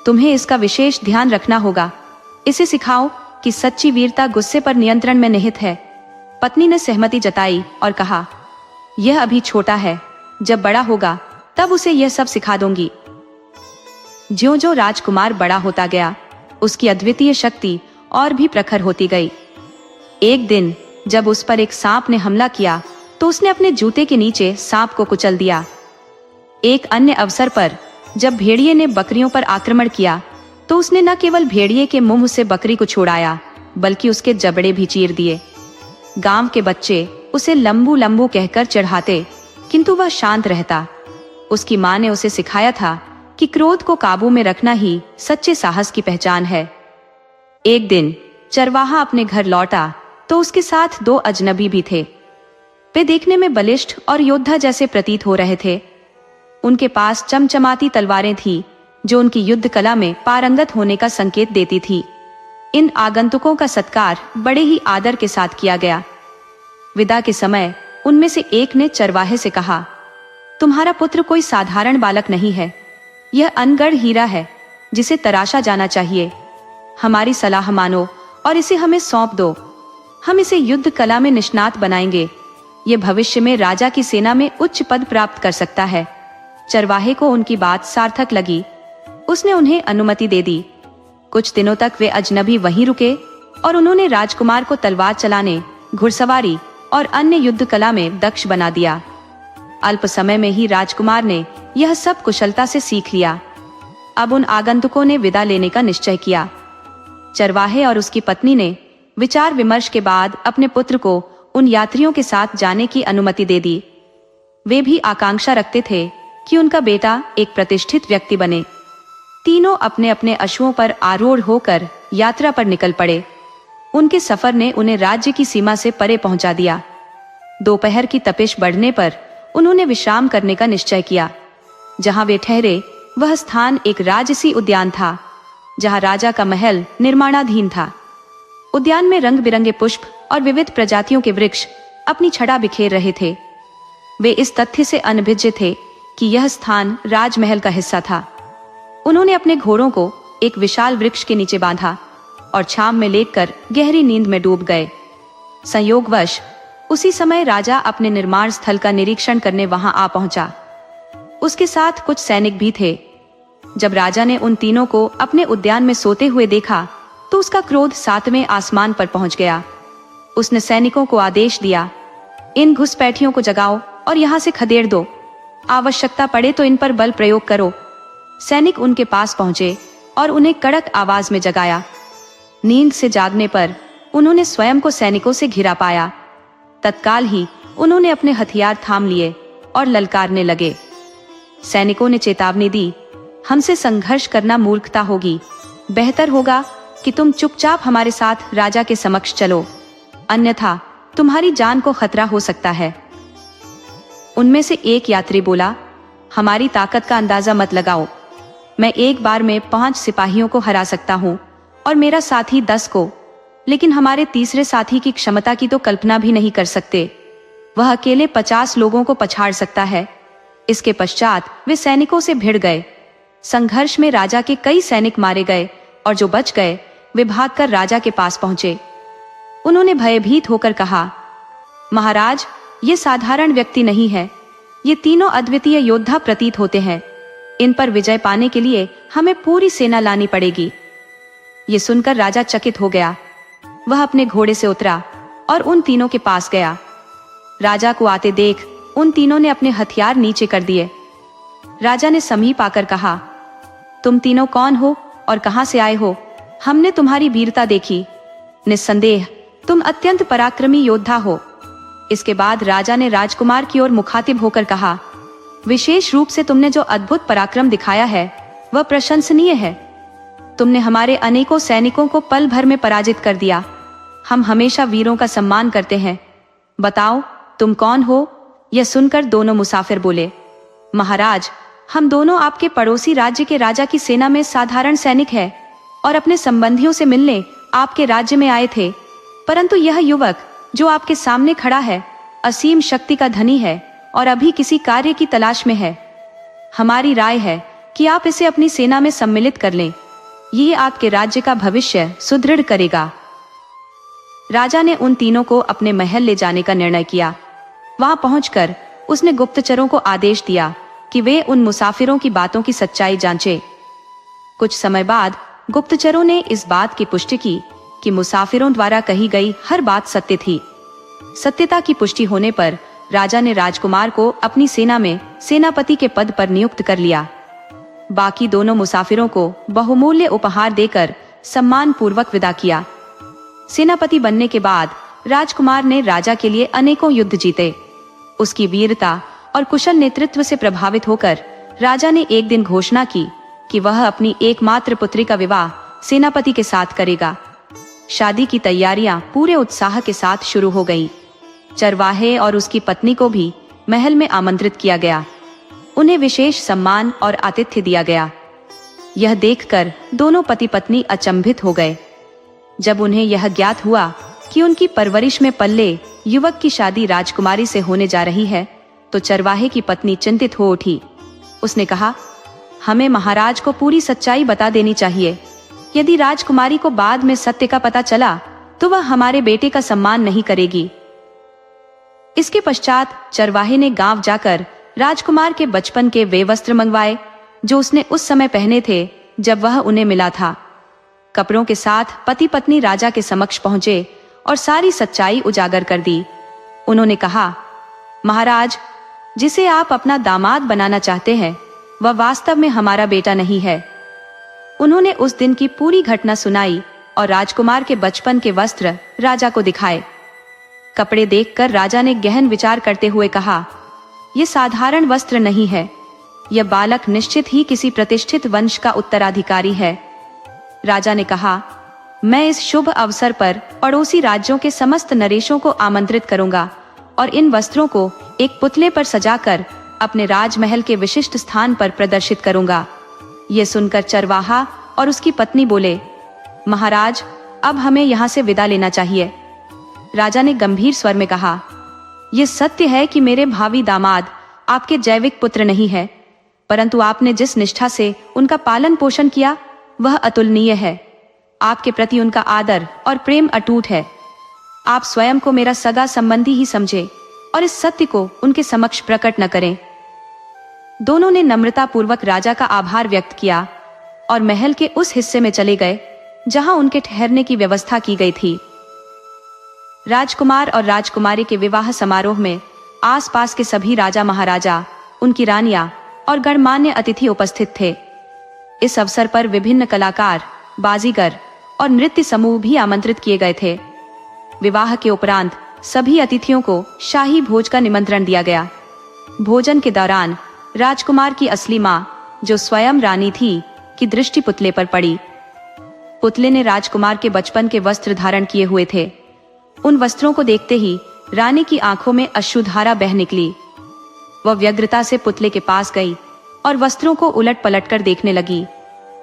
तुम्हें इसका विशेष ध्यान रखना होगा। इसे सिखाओ कि सच्ची वीरता गुस्से पर नियंत्रण में निहित है। पत्नी ने सहमति जताई और कहा, यह अभी छोटा है, जब बड़ा होगा तब उसे यह सब सिखा दूंगी। ज्यों-ज्यों राजकुमार बड़ा होता गया, उसकी अद्वितीय शक्ति और भी प्रखर होती गई। एक दिन जब उस पर एक सांप ने हमला किया तो उसने अपने जूते के नीचे सांप को कुचल दिया। एक अन्य अवसर पर जब भेड़िए ने बकरियों पर आक्रमण किया तो उसने न केवल भेड़िए के मुंह से बकरी को छुड़ाया बल्कि उसके जबड़े भी चीर दिए। गांव के बच्चे उसे लंबू लंबू कहकर चिढ़ाते, किंतु वह शांत रहता। उसकी मां ने उसे सिखाया था कि क्रोध को काबू में रखना ही सच्चे साहस की पहचान है। एक दिन चरवाहा अपने घर लौटा तो उसके साथ 2 अजनबी भी थे। वे देखने में बलिष्ठ और योद्धा जैसे प्रतीत हो रहे थे। उनके पास चमचमाती तलवारें थीं जो उनकी युद्ध कला में पारंगत होने का संकेत देती थी। इन आगंतुकों का सत्कार बड़े ही आदर के साथ किया गया। विदा के समय उनमें से एक ने चरवाहे से कहा, तुम्हारा पुत्र कोई साधारण बालक नहीं है, यह अनगढ़ हीरा है जिसे तराशा जाना चाहिए। हमारी सलाह मानो और इसे हमें सौंप दो। हम इसे युद्ध कला में निष्णात बनाएंगे। ये भविष्य में राजा की सेना में उच्च पद प्राप्त कर सकता है। चरवाहे को उनकी बात सार्थक लगी। उसने उन्हें अनुमति दे दी। कुछ दिनों तक वे अजनबी वहीं रुके और उन्होंने राजकुमार को तलवार चलाने, घुड़सवारी और अन्य युद्ध कला में दक्ष बना दिया। अल्प समय में ही राजकुमार ने यह सब कुशलता से सीख लिया। अब उन आगंतुकों ने विदा लेने का निश्चय किया। चरवाहे और उसकी पत्नी ने विचार विमर्श के बाद अपने पुत्र को उन यात्रियों के साथ जाने की अनुमति दे दी। वे भी आकांक्षा रखते थे कि उनका बेटा एक प्रतिष्ठित व्यक्ति बने। तीनों अपने अपने अश्वों पर आरूढ़ होकर यात्रा पर निकल पड़े। उनके सफर ने उन्हें राज्य की सीमा से परे पहुंचा दिया। दोपहर की तपिश बढ़ने पर उन्होंने विश्राम करने का निश्चय किया। जहां वे ठहरे वह स्थान एक राजसी उद्यान था, जहां राजा का महल निर्माणाधीन था। उद्यान में रंग बिरंगे पुष्प और विविध प्रजातियों के वृक्ष अपनी छटा बिखेर रहे थे। वे इस तथ्य से अनभिज्ञ थे कि यह स्थान राजमहल का हिस्सा था। उन्होंने अपने घोड़ों को एक विशाल वृक्ष के नीचे बांधा और छांव में लेटकर गहरी नींद में डूब गए। संयोगवश उसी समय राजा अपने निर्माण स्थल का निरीक्षण करने वहां आ पहुंचा। उसके साथ कुछ सैनिक भी थे। जब राजा ने उन तीनों को अपने उद्यान में सोते हुए देखा तो उसका क्रोध 7वें आसमान पर पहुंच गया। उसने सैनिकों को आदेश दिया, इन घुसपैठियों को जगाओ और यहाँ से खदेड़ दो। आवश्यकता पड़े तो इन पर बल प्रयोग करो। सैनिक उनके पास पहुंचे और उन्हें कड़क आवाज में जगाया। नींद से जागने पर उन्होंने स्वयं को सैनिकों से घिरा पाया। तत्काल ही उन्होंने अपने हथियार थाम लिए और ललकारने लगे। सैनिकों ने चेतावनी दी, हमसे संघर्ष करना मूर्खता होगी। बेहतर होगा कि तुम चुपचाप हमारे साथ राजा के समक्ष चलो, अन्यथा तुम्हारी जान को खतरा हो सकता है। उनमें से एक यात्री बोला, हमारी ताकत का अंदाजा मत लगाओ। मैं एक बार में 5 सिपाहियों को हरा सकता हूँ और मेरा साथी 10 को, लेकिन हमारे तीसरे साथी की क्षमता की तो कल्पना भी नहीं कर सकते। वह अकेले 50 लोगों को पछाड़ सकता है। इसके पश्चात वे सैनिकों से भिड़ गए। संघर्ष में राजा के कई सैनिक मारे गए और जो बच गए वे भागकर राजा के पास पहुंचे। उन्होंने भयभीत होकर कहा, महाराज, ये साधारण व्यक्ति नहीं है। ये तीनों अद्वितीय योद्धा प्रतीत होते हैं। इन पर विजय पाने के लिए हमें पूरी सेना लानी पड़ेगी। ये सुनकर राजा चकित हो गया। वह अपने घोड़े से उतरा और उन तीनों के पास गया। राजा को आते देख उन तीनों ने अपने हथियार नीचे कर दिए। राजा ने समीप आकर कहा, तुम तीनों कौन हो और कहां से आए हो? हमने तुम्हारी वीरता देखी, निस्संदेह तुम अत्यंत पराक्रमी योद्धा हो। इसके बाद राजा ने राजकुमार की ओर मुखातिब होकर कहा, विशेष रूप से तुमने जो अद्भुत पराक्रम दिखाया है वह प्रशंसनीय है। तुमने हमारे अनेकों सैनिकों को पल भर में पराजित कर दिया। हम हमेशा वीरों का सम्मान करते हैं। बताओ तुम कौन हो? यह सुनकर दोनों मुसाफिर बोले, महाराज, हम दोनों आपके पड़ोसी राज्य के राजा की सेना में साधारण सैनिक हैं और अपने संबंधियों से मिलने आपके राज्य में आए थे। परंतु यह युवक जो आपके सामने खड़ा है असीम शक्ति का धनी है और अभी किसी कार्य की तलाश में है। हमारी राय है कि आप इसे अपनी सेना में सम्मिलित कर लें। यह आपके राज्य का भविष्य सुदृढ़ करेगा। राजा ने उन तीनों को अपने महल ले जाने का निर्णय किया। वहां पहुंचकर उसने गुप्तचरों को आदेश दिया कि वे उन मुसाफिरों की बातों की सच्चाई जांचें। कुछ समय बाद गुप्तचरों ने इस बात की पुष्टि की कि मुसाफिरों द्वारा कही गई हर बात सत्य थी। सत्यता की पुष्टि होने पर राजा ने राजकुमार को अपनी सेना में सेनापति के पद पर नियुक्त कर लिया। बाकी दोनों मुसाफिरों को बहुमूल्य उपहार देकर सम्मान पूर्वक विदा किया। सेनापति बनने के बाद राजकुमार ने राजा के लिए अनेकों युद्ध जीते। उसकी वीरता और कुशल नेतृत्व से प्रभावित होकर राजा ने एक दिन घोषणा की कि वह अपनी एकमात्र पुत्री का विवाह सेनापति के साथ करेगा। शादी की तैयारियां पूरे उत्साह के साथ शुरू हो गईं। चरवाहे और उसकी पत्नी को भी महल में आमंत्रित किया गया। उन्हें विशेष सम्मान और आतिथ्य दिया गया। यह देखकर दोनों पति पत्नी अचंभित हो गए। जब उन्हें यह ज्ञात हुआ कि उनकी परवरिश में पल्ले युवक की शादी राजकुमारी से होने जा रही है, तो चरवाहे की पत्नी चिंतित हो उठी। उसने कहा, हमें महाराज को पूरी सच्चाई बता देनी चाहिए। यदि राजकुमारी को बाद में सत्य का पता चला तो वह हमारे बेटे का सम्मान नहीं करेगी। इसके पश्चात चरवाहे ने गांव जाकर राजकुमार के बचपन के वे वस्त्र मंगवाए जो उसने उस समय पहने थे जब वह उन्हें मिला था। कपड़ों के साथ पति पत्नी राजा के समक्ष पहुंचे और सारी सच्चाई उजागर कर दी। उन्होंने कहा, महाराज, जिसे आप अपना दामाद बनाना चाहते हैं वह वास्तव में हमारा बेटा नहीं है। उन्होंने उस दिन की पूरी घटना सुनाई और राजकुमार के बचपन के वस्त्र राजा को दिखाए। कपड़े देखकर राजा ने गहन विचार करते हुए कहा, यह साधारण वस्त्र नहीं है। यह बालक निश्चित ही किसी प्रतिष्ठित वंश का उत्तराधिकारी है। राजा ने कहा, मैं इस शुभ अवसर पर पड़ोसी राज्यों के समस्त नरेशों को आमंत्रित करूंगा और इन वस्त्रों को एक पुतले पर सजाकर अपने राजमहल के विशिष्ट स्थान पर प्रदर्शित करूंगा। ये सुनकर चरवाहा और उसकी पत्नी बोले, महाराज, अब हमें यहाँ से विदा लेना चाहिए। राजा ने गंभीर स्वर में कहा, यह सत्य है कि मेरे भावी दामाद आपके जैविक पुत्र नहीं है, परंतु आपने जिस निष्ठा से उनका पालन पोषण किया वह अतुलनीय है। आपके प्रति उनका आदर और प्रेम अटूट है। आप स्वयं को मेरा सगा संबंधी ही समझे और इस सत्य को उनके समक्ष प्रकट न करें। दोनों ने नम्रता पूर्वक राजा का आभार व्यक्त किया और महल के उस हिस्से में चले गए जहां उनके ठहरने की व्यवस्था की गई थी। राजकुमार और राजकुमारी के विवाह समारोह में आसपास के सभी राजा महाराजा, उनकी रानियां और गणमान्य अतिथि उपस्थित थे। इस अवसर पर विभिन्न कलाकार, बाजीगर और नृत्य समूह भी आमंत्रित किए गए थे। विवाह के उपरांत सभी अतिथियों को शाही भोज का निमंत्रण दिया गया। भोजन के दौरान राजकुमार की असली माँ, जो स्वयं रानी थी, की दृष्टि पुतले पर पड़ी। पुतले ने राजकुमार के बचपन के वस्त्र धारण किए हुए थे। उन वस्त्रों को देखते ही रानी की आंखों में अश्रुधारा बह निकली। वह व्यग्रता से पुतले के पास गई और वस्त्रों को उलट पलट कर देखने लगी।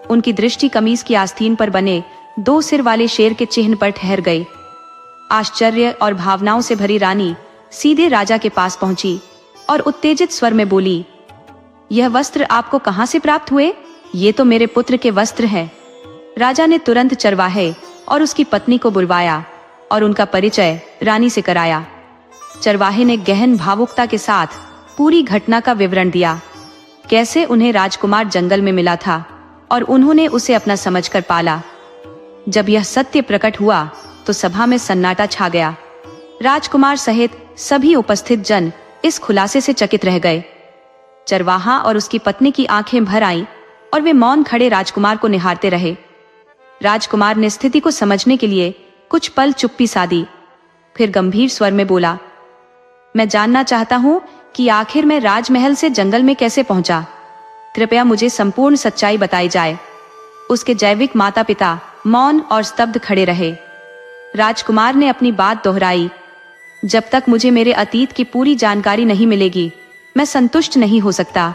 उनकी दृष्टि कमीज की आस्तीन पर बने 2 सिर वाले शेर के चिन्ह पर ठहर गई। आश्चर्य और भावनाओं से भरी रानी सीधे राजा के पास पहुंची और उत्तेजित स्वर में बोली, यह वस्त्र आपको कहां से प्राप्त हुए? ये तो मेरे पुत्र के वस्त्र हैं। राजा ने तुरंत चरवाहे और उसकी पत्नी को बुलवाया और उनका परिचय रानी से कराया। चरवाहे ने गहन भावुकता के साथ पूरी घटना का विवरण दिया, कैसे उन्हें राजकुमार जंगल में मिला था और उन्होंने उसे अपना समझकर पाला। जब यह सत्य प्रकट हुआ तो सभा में सन्नाटा छा गया। राजकुमार सहित सभी उपस्थित जन इस खुलासे से चकित रह गए। चरवाहा और उसकी पत्नी की आंखें भर आईं और वे मौन खड़े राजकुमार को निहारते रहे। राजकुमार ने स्थिति को समझने के लिए कुछ पल चुप्पी साधी, फिर गंभीर स्वर में बोला, मैं जानना चाहता हूं कि आखिर मैं राजमहल से जंगल में कैसे पहुंचा। कृपया मुझे संपूर्ण सच्चाई बताई जाए। उसके जैविक माता पिता मौन और स्तब्ध खड़े रहे। राजकुमार ने अपनी बात दोहराई, जब तक मुझे मेरे अतीत की पूरी जानकारी नहीं मिलेगी मैं संतुष्ट नहीं हो सकता।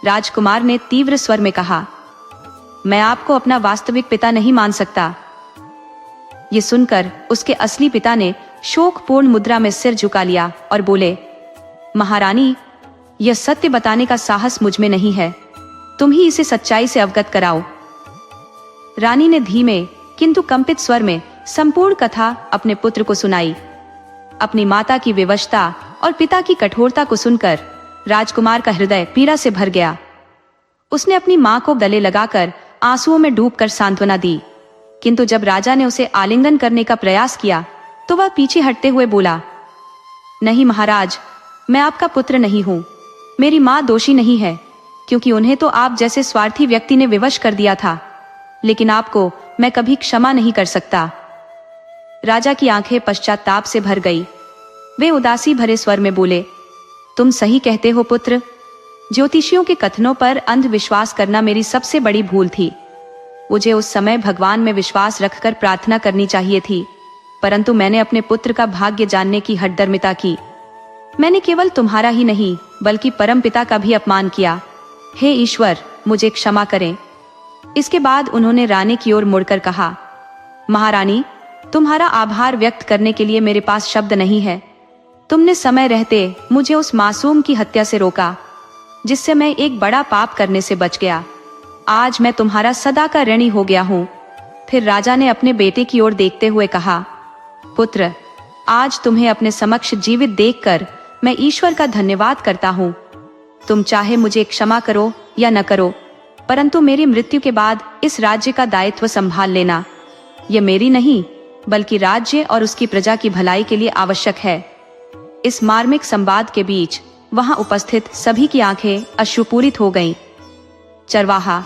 राजकुमार ने तीव्र स्वर में कहा, मैं आपको अपना वास्तविक पिता नहीं मान सकता। ये सुनकर उसके असली पिता ने शोकपूर्ण मुद्रा में सिर झुका लिया और बोले, महारानी, यह सत्य बताने का साहस मुझ में नहीं है, तुम ही इसे सच्चाई से अवगत कराओ। रानी ने धीमे किंतु कंपित स्वर में संपूर्ण कथा अपने पुत्र को सुनाई। अपनी माता की विवशता और पिता की कठोरता को सुनकर राजकुमार का हृदय पीड़ा से भर गया। उसने अपनी मां को गले लगाकर आंसुओं में डूबकर सांत्वना दी, किंतु जब राजा ने उसे आलिंगन करने का प्रयास किया तो वह पीछे हटते हुए बोला, नहीं महाराज, मैं आपका पुत्र नहीं हूं। मेरी मां दोषी नहीं है, क्योंकि उन्हें तो आप जैसे स्वार्थी व्यक्ति ने विवश कर दिया था, लेकिन आपको मैं कभी क्षमा नहीं कर सकता। राजा की आंखें पश्चाताप से भर गई। वे उदासी भरे स्वर में बोले, तुम सही कहते हो पुत्र, ज्योतिषियों के कथनों पर अंधविश्वास करना मेरी सबसे बड़ी भूल थी। मुझे उस समय भगवान में विश्वास रखकर प्रार्थना करनी चाहिए थी, परंतु मैंने अपने पुत्र का भाग्य जानने की हठधर्मिता की। मैंने केवल तुम्हारा ही नहीं बल्कि परम पिता का भी अपमान किया। हे ईश्वर, मुझे क्षमा करें। इसके बाद उन्होंने रानी की ओर मुड़कर कहा, महारानी, तुम्हारा आभार व्यक्त करने के लिए मेरे पास शब्द नहीं है। तुमने समय रहते मुझे उस मासूम की हत्या से रोका, जिससे मैं एक बड़ा पाप करने से बच गया। आज मैं तुम्हारा सदा का ऋणी हो गया हूँ। फिर राजा ने अपने बेटे की ओर देखते हुए कहा, पुत्र, आज तुम्हें अपने समक्ष जीवित देखकर मैं ईश्वर का धन्यवाद करता हूँ। तुम चाहे मुझे क्षमा करो या न करो, परंतु मेरी मृत्यु के बाद इस राज्य का दायित्व संभाल लेना। यह मेरी नहीं बल्कि राज्य और उसकी प्रजा की भलाई के लिए आवश्यक है। इस मार्मिक संवाद के बीच वहां उपस्थित सभी की आंखें अश्रुपूरित हो गईं। चरवाहा,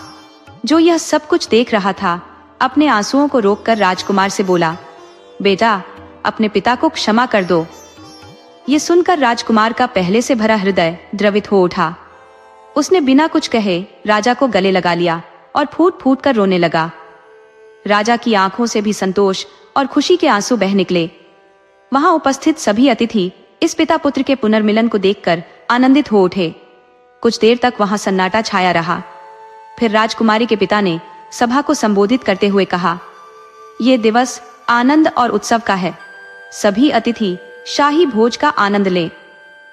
जो यह सब कुछ देख रहा था, अपने आंसुओं को रोककर राजकुमार से बोला, बेटा, अपने पिता को क्षमा कर दो। ये सुनकर राजकुमार का पहले से भरा हृदय द्रवित हो उठा। उसने बिना कुछ कहे राजा को गले लगा लिया और फूट फूट कर रोने लगा। राजा की आंखों से भी संतोष और खुशी के आंसू बह निकले। वहां उपस्थित सभी अतिथि इस पिता पुत्र के पुनर्मिलन को देखकर आनंदित हो उठे। कुछ देर तक वहां सन्नाटा छाया रहा। फिर राजकुमारी के पिता ने सभा को संबोधित करते हुए कहा, ये दिवस आनंद और उत्सव का है। सभी अतिथि शाही भोज का आनंद लें।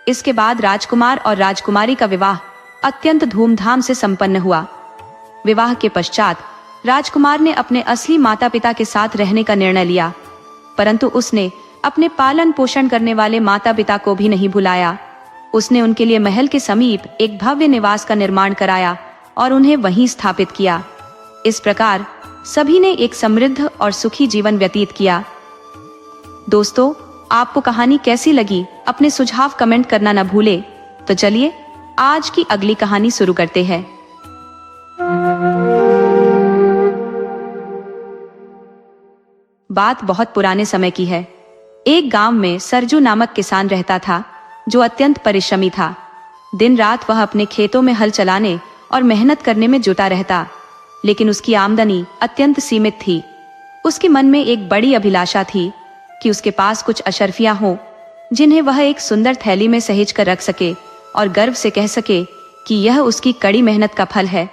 इसके बाद राजकुमार और राजकुमारी का विवाह अत्यंत धूमधाम से संपन्न हुआ। विवाह के पश्चात राजकुमार ने अपने असली माता पिता के साथ रहने का निर्णय लिया, परंतु उसने अपने पालन पोषण करने वाले माता पिता को भी नहीं भुलाया। उसने उनके लिए महल के समीप एक भव्य निवास का निर्माण कराया और उन्हें वहीं स्थापित किया। इस प्रकार सभी ने एक समृद्ध और सुखी जीवन व्यतीत किया। दोस्तों, आपको कहानी कैसी लगी? अपने सुझाव कमेंट करना न भूले। तो चलिए आज की अगली कहानी शुरू करते हैं। बात बहुत पुराने समय की है। एक गांव में सरजू नामक किसान रहता था, जो अत्यंत परिश्रमी था। दिन रात वह अपने खेतों में हल चलाने और मेहनत करने में जुटा रहता, लेकिन उसकी आमदनी अत्यंत सीमित थी। उसके मन में एक बड़ी अभिलाषा थी कि उसके पास कुछ अशर्फियां हों, जिन्हें वह एक सुंदर थैली में सहेज कर रख सके और गर्व से कह सके कि यह उसकी कड़ी मेहनत का फल है।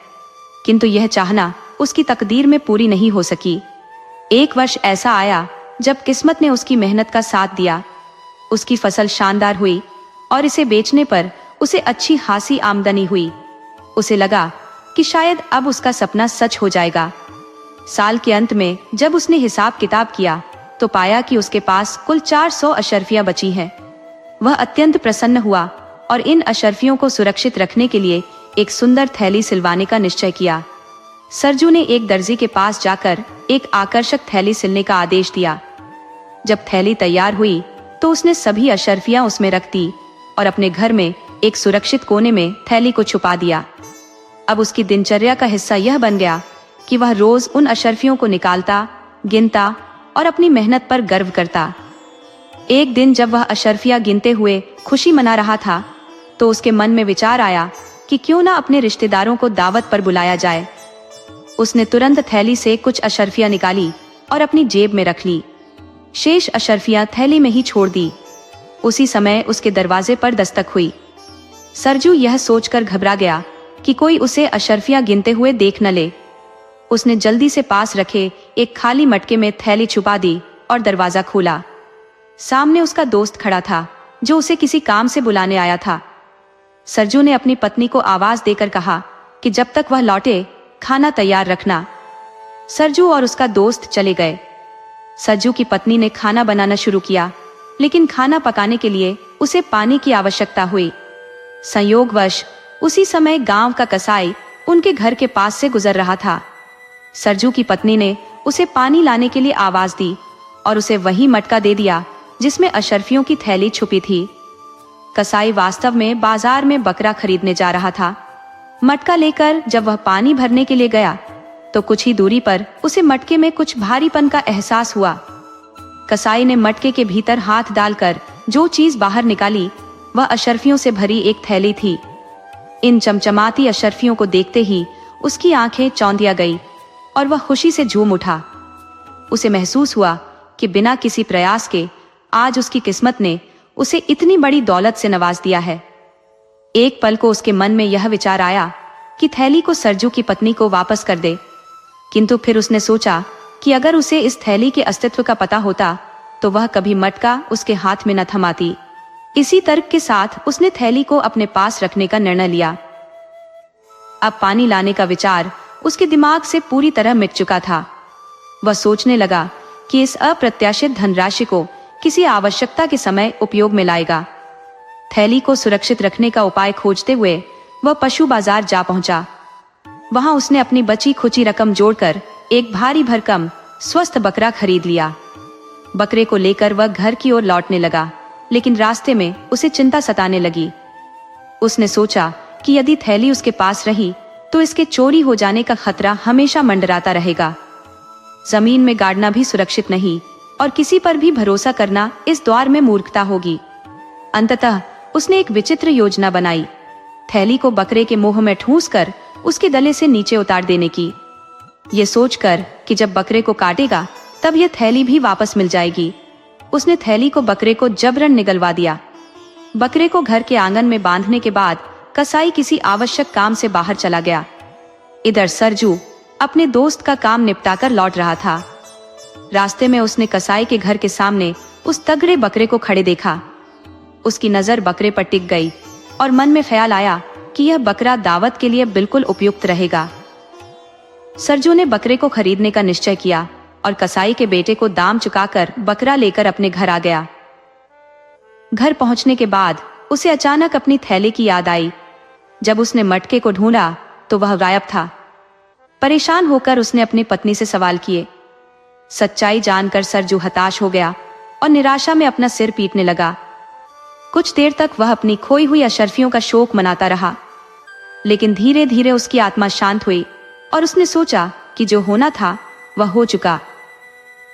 किंतु यह चाहना उसकी तकदीर में पूरी नहीं हो सकी। एक वर्ष ऐसा आया जब किस्मत ने उसकी मेहनत का साथ दिया। उसकी फसल शानदार हुई और इसे बेचने पर उसे अच्छी खासी आमदनी हुई। उसे लगा कि शायद अब उसका सपना सच हो जाएगा। साल के अंत में जब उसने हिसाब किताब किया तो पाया कि उसके पास कुल 400 अशर्फियां बची हैं। वह अत्यंत प्रसन्न हुआ और इन अशर्फियों को सुरक्षित रखने के लिए एक सुंदर थैली सिलवाने का निश्चय किया। सरजू ने एक दर्जी के पास जाकर एक आकर्षक थैली सिलने का आदेश दिया। जब थैली तैयार हुई तो उसने सभी अशर्फियां उसमें रख दी और अपने घर में एक सुरक्षित कोने में थैली को छुपा दिया। अब उसकी दिनचर्या का हिस्सा यह बन गया कि वह रोज उन अशर्फियों को निकालता, गिनता और अपनी मेहनत पर गर्व करता। एक दिन जब वह अशर्फियां गिनते हुए खुशी मना रहा था तो उसके मन में विचार आया कि क्यों ना अपने रिश्तेदारों को दावत पर बुलाया जाए। उसने तुरंत थैली से कुछ अशर्फियां निकाली और अपनी जेब में रख ली। शेष अशर्फियां थैली में ही छोड़ दी। उसी समय उसके दरवाजे पर दस्तक हुई। सरजू यह सोचकर घबरा गया कि कोई उसे अशर्फियां गिनते हुए देख न ले। उसने जल्दी से पास रखे एक खाली मटके में थैली छुपा दी और दरवाजा खोला। सामने उसका दोस्त खड़ा था जो उसे किसी काम से बुलाने आया था। सरजू ने अपनी पत्नी को आवाज देकर कहा कि जब तक वह लौटे खाना तैयार रखना। सरजू और उसका दोस्त चले गए। सरजू की पत्नी ने खाना बनाना शुरू किया, लेकिन खाना पकाने के लिए उसे पानी की आवश्यकता हुई। संयोगवश उसी समय गांव का कसाई उनके घर के पास से गुजर रहा था। सरजू की पत्नी ने उसे पानी लाने के लिए आवाज दी और उसे वही मटका दे दिया जिसमें अशर्फियों की थैली छुपी थी। कसाई वास्तव में बाजार में बकरा खरीदने जा रहा था। मटका लेकर जब वह पानी भरने के लिए गया तो कुछ ही दूरी पर उसे मटके में कुछ भारीपन का एहसास हुआ। कसाई ने मटके के भीतर हाथ डालकर जो चीज बाहर निकाली वह अशर्फियों से भरी एक थैली थी। इन चमचमाती अशर्फियों को देखते ही उसकी आंखें चौंधिया गई और वह खुशी से झूम उठा। उसे महसूस हुआ कि बिना किसी प्रयास के आज उसकी किस्मत ने उसे इतनी बड़ी दौलत से नवाज दिया है। एक पल को उसके मन में यह विचार आया कि थैली को सरजू की पत्नी को वापस कर दे, किंतु फिर उसने सोचा कि अगर उसे इस थैली के अस्तित्व का पता होता तो वह कभी मटका उसके हाथ में न थमाती। इसी तर्क के साथ उसने थैली को अपने पास रखने का निर्णय लिया। अब पानी लाने का विचार उसके दिमाग से पूरी तरह मिट चुका था। वह सोचने लगा कि इस अप्रत्याशित धनराशि को किसी आवश्यकता के समय उपयोग में लाएगा। थैली को सुरक्षित रखने का उपाय खोजते हुए वह पशु बाजार जा पहुंचा। वहां उसने अपनी बची खुची रकम जोड़कर एक भारी भरकम स्वस्थ बकरा खरीद लिया। बकरे को लेकर वह घर की ओर लौटने लगा, लेकिन रास्ते में उसे चिंता सताने लगी। उसने सोचा कि यदि थैली उसके पास रही तो इसके चोरी हो जाने का खतरा हमेशा मंडराता रहेगा। जमीन में गाड़ना भी सुरक्षित नहीं और किसी पर भी भरोसा करना इस दौर में मूर्खता होगी। अंततः उसने एक विचित्र योजना बनाई, थैली को बकरे के मुंह में ठूंस कर उसके गले से नीचे उतार देने की। ये सोचकर कि जब बकरे को काटेगा तब यह थैली भी वापस मिल जाएगी, उसने थैली को बकरे को जबरन निगलवा दिया। बकरे को घर के आंगन में बांधने के बाद कसाई किसी आवश्यक काम से बाहर चला गया। इधर सरजू अपने दोस्त का काम निपटाकर लौट रहा था। रास्ते में उसने कसाई के घर के सामने उस तगड़े बकरे को खड़े देखा। उसकी नजर बकरे पर टिक गई और मन में ख्याल आया कि यह बकरा दावत के लिए बिल्कुल उपयुक्त रहेगा। सरजू ने बकरे को खरीदने का निश्चय किया और कसाई के बेटे को दाम चुकाकर बकरा लेकर अपने घर आ गया। घर पहुंचने के बाद उसे अचानक अपनी थैली की याद आई। जब उसने मटके को ढूंढा तो वह गायब था। परेशान होकर उसने अपनी पत्नी से सवाल किए। सच्चाई जानकर सरजू हताश हो गया और निराशा में अपना सिर पीटने लगा। कुछ देर तक वह अपनी खोई हुई अशर्फियों का शोक मनाता रहा, लेकिन धीरे धीरे उसकी आत्मा शांत हुई और उसने सोचा कि जो होना था वह हो चुका।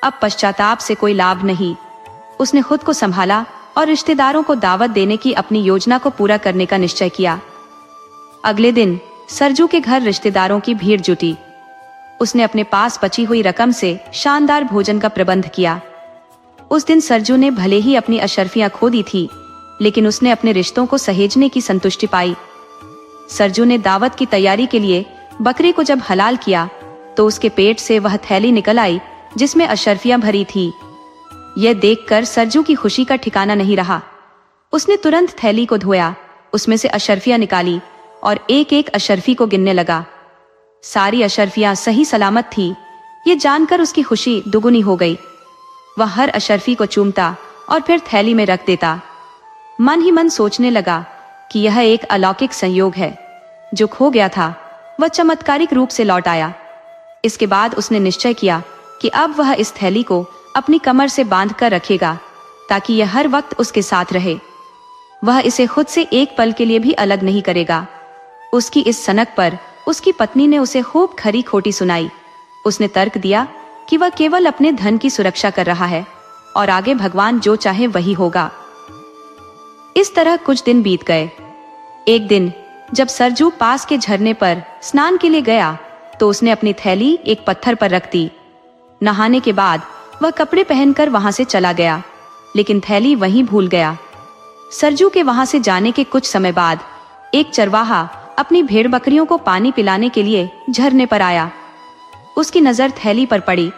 अब पश्चाताप से कोई लाभ नहीं। उसने खुद को संभाला और रिश्तेदारों को दावत देने की अपनी योजना को पूरा करने का निश्चय किया। अगले दिन सरजू के घर रिश्तेदारों की भीड़ जुटी। उसने अपने पास बची हुई रकम से शानदार भोजन का प्रबंध किया। उस दिन सरजू ने भले ही अपनी अशर्फियां खो दी थी, लेकिन उसने अपने रिश्तों को सहेजने की संतुष्टि पाई। सरजू ने दावत की तैयारी के लिए बकरे को जब हलाल किया तो उसके पेट से वह थैली निकल आई जिसमें अशर्फियां भरी थी। यह देखकर सरजू की खुशी का ठिकाना नहीं रहा। उसने तुरंत थैली को धोया, उसमें से अशर्फियां निकाली और एक एक अशर्फी को गिनने लगा। सारी अशर्फियां सही सलामत थी। ये जानकर उसकी खुशी दुगुनी हो गई। वह हर अशर्फी को चूमता और फिर थैली में रख देता। मन ही मन सोचने लगा कि यह एक अलौकिक संयोग है। जो खो गया था वह चमत्कारिक रूप से लौट आया। इसके बाद उसने निश्चय किया कि अब वह इस थैली को अपनी कमर से बांध कर रखेगा ताकि यह हर वक्त उसके साथ रहे। वह इसे खुद से एक पल के लिए भी अलग नहीं करेगा। उसकी इस सनक पर उसकी पत्नी ने उसे खूब खरी खोटी सुनाई। उसने तर्क दिया कि वह केवल अपने धन की सुरक्षा कर रहा है और आगे भगवान जो चाहे वही होगा। इस तरह कुछ दिन बीत गए। एक दिन जब सरजू पास के झरने पर स्नान के लिए गया तो उसने अपनी थैली एक पत्थर पर रख दी। नहाने के बाद वह कपड़े पहनकर वहां से चला गया, लेकिन थैली वहीं भूल गया। सरजू के वहां से जाने के कुछ समय बाद एक चरवाहा अपनी भेड़ बकरियों को पानी पिलाने के लिए झरने पर आया। उसकी नजर थैली पर पड़ी।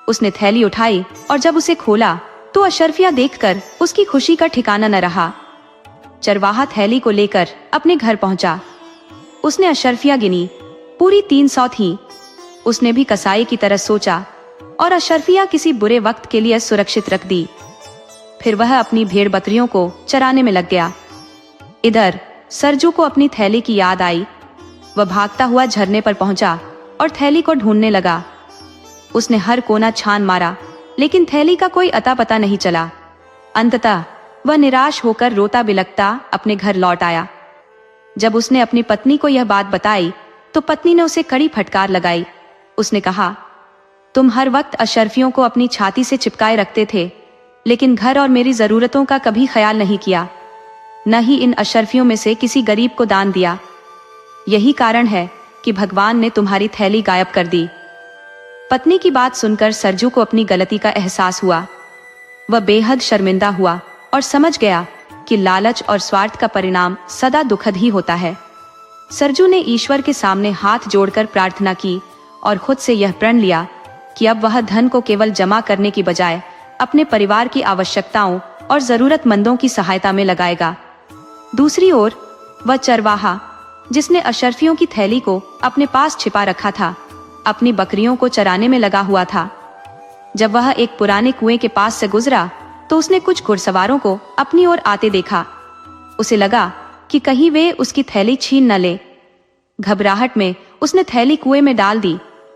उसने थैली उठाई और जब उसे खोला तो अशर्फिया देखकर उसकी खुशी का ठिकाना न रहा। चरवाहा थैली को लेकर अपने घर पहुंचा। उसने अशर्फिया गिनी, पूरी 300 थी। उसने भी कसाई की तरह सोचा और अशर्फिया किसी बुरे वक्त के लिए सुरक्षित रख दी। फिर वह अपनी भेड़ बकरियों को चराने में लग गया। इधर सरजू को अपनी थैली की याद आई। वह भागता हुआ झरने पर पहुंचा और थैली को ढूंढने लगा। उसने हर कोना छान मारा, लेकिन थैली का कोई अता पता नहीं चला। अंततः वह निराश होकर रोता बिलखता अपने घर लौट आया। जब उसने अपनी पत्नी को यह बात बताई तो पत्नी ने उसे कड़ी फटकार लगाई। उसने कहा, तुम हर वक्त अशर्फियों को अपनी छाती से चिपकाए रखते थे, लेकिन घर और मेरी जरूरतों का कभी ख्याल नहीं किया, न ही इन अशर्फियों में से किसी गरीब को दान दिया। यही कारण है कि भगवान ने तुम्हारी थैली गायब कर दी। पत्नी की बात सुनकर सरजू को अपनी गलती का एहसास हुआ। वह बेहद शर्मिंदा हुआ और समझ गया कि लालच और स्वार्थ का परिणाम सदा दुखद ही होता है। सरजू ने ईश्वर के सामने हाथ जोड़कर प्रार्थना की और खुद से यह प्रण लिया कि अब वह धन को केवल जमा करने की बजाय अपने परिवार की आवश्यकताओं और जरूरतमंदों की सहायता में लगाएगा। दूसरी ओर वह चरवाहा, जिसने अशर्फियों की थैली को अपने पास छिपा रखा था, अपनी बकरियों को चराने में लगा हुआ था। जब वह एक पुराने कुएं के पास से गुजरा तो उसने कुछ घुड़सवारों को अपनी ओर आते देखा। उसे लगा कि कहीं वे उसकी थैली छीन न ले। घबराहट में उसने थैली कुएं में डाल दी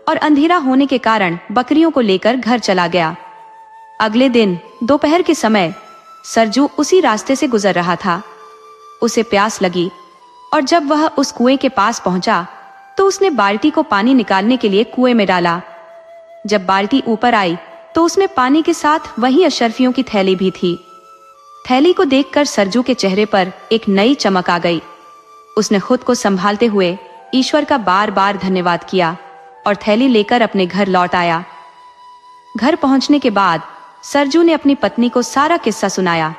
और अंधेरा होने के कारण बकरियों को लेकर घर चला गया। अगले दिन दोपहर के समय सरजू उसी रास्ते से गुजर रहा था। उसे प्यास लगी और जब वह उस कुएं के पास पहुंचा तो उसने बाल्टी को पानी निकालने के लिए कुएं में डाला। जब बाल्टी ऊपर आई तो उसमें पानी के साथ वही अशर्फियों की थैली भी थी। थैली को देखकर सरजू के चेहरे पर एक नई चमक आ गई। उसने खुद को संभालते हुए ईश्वर का बार बार धन्यवाद किया और थैली लेकर अपने घर लौट आया। घर पहुंचने के बाद सरजू ने अपनी पत्नी को सारा किस्सा सुनाया।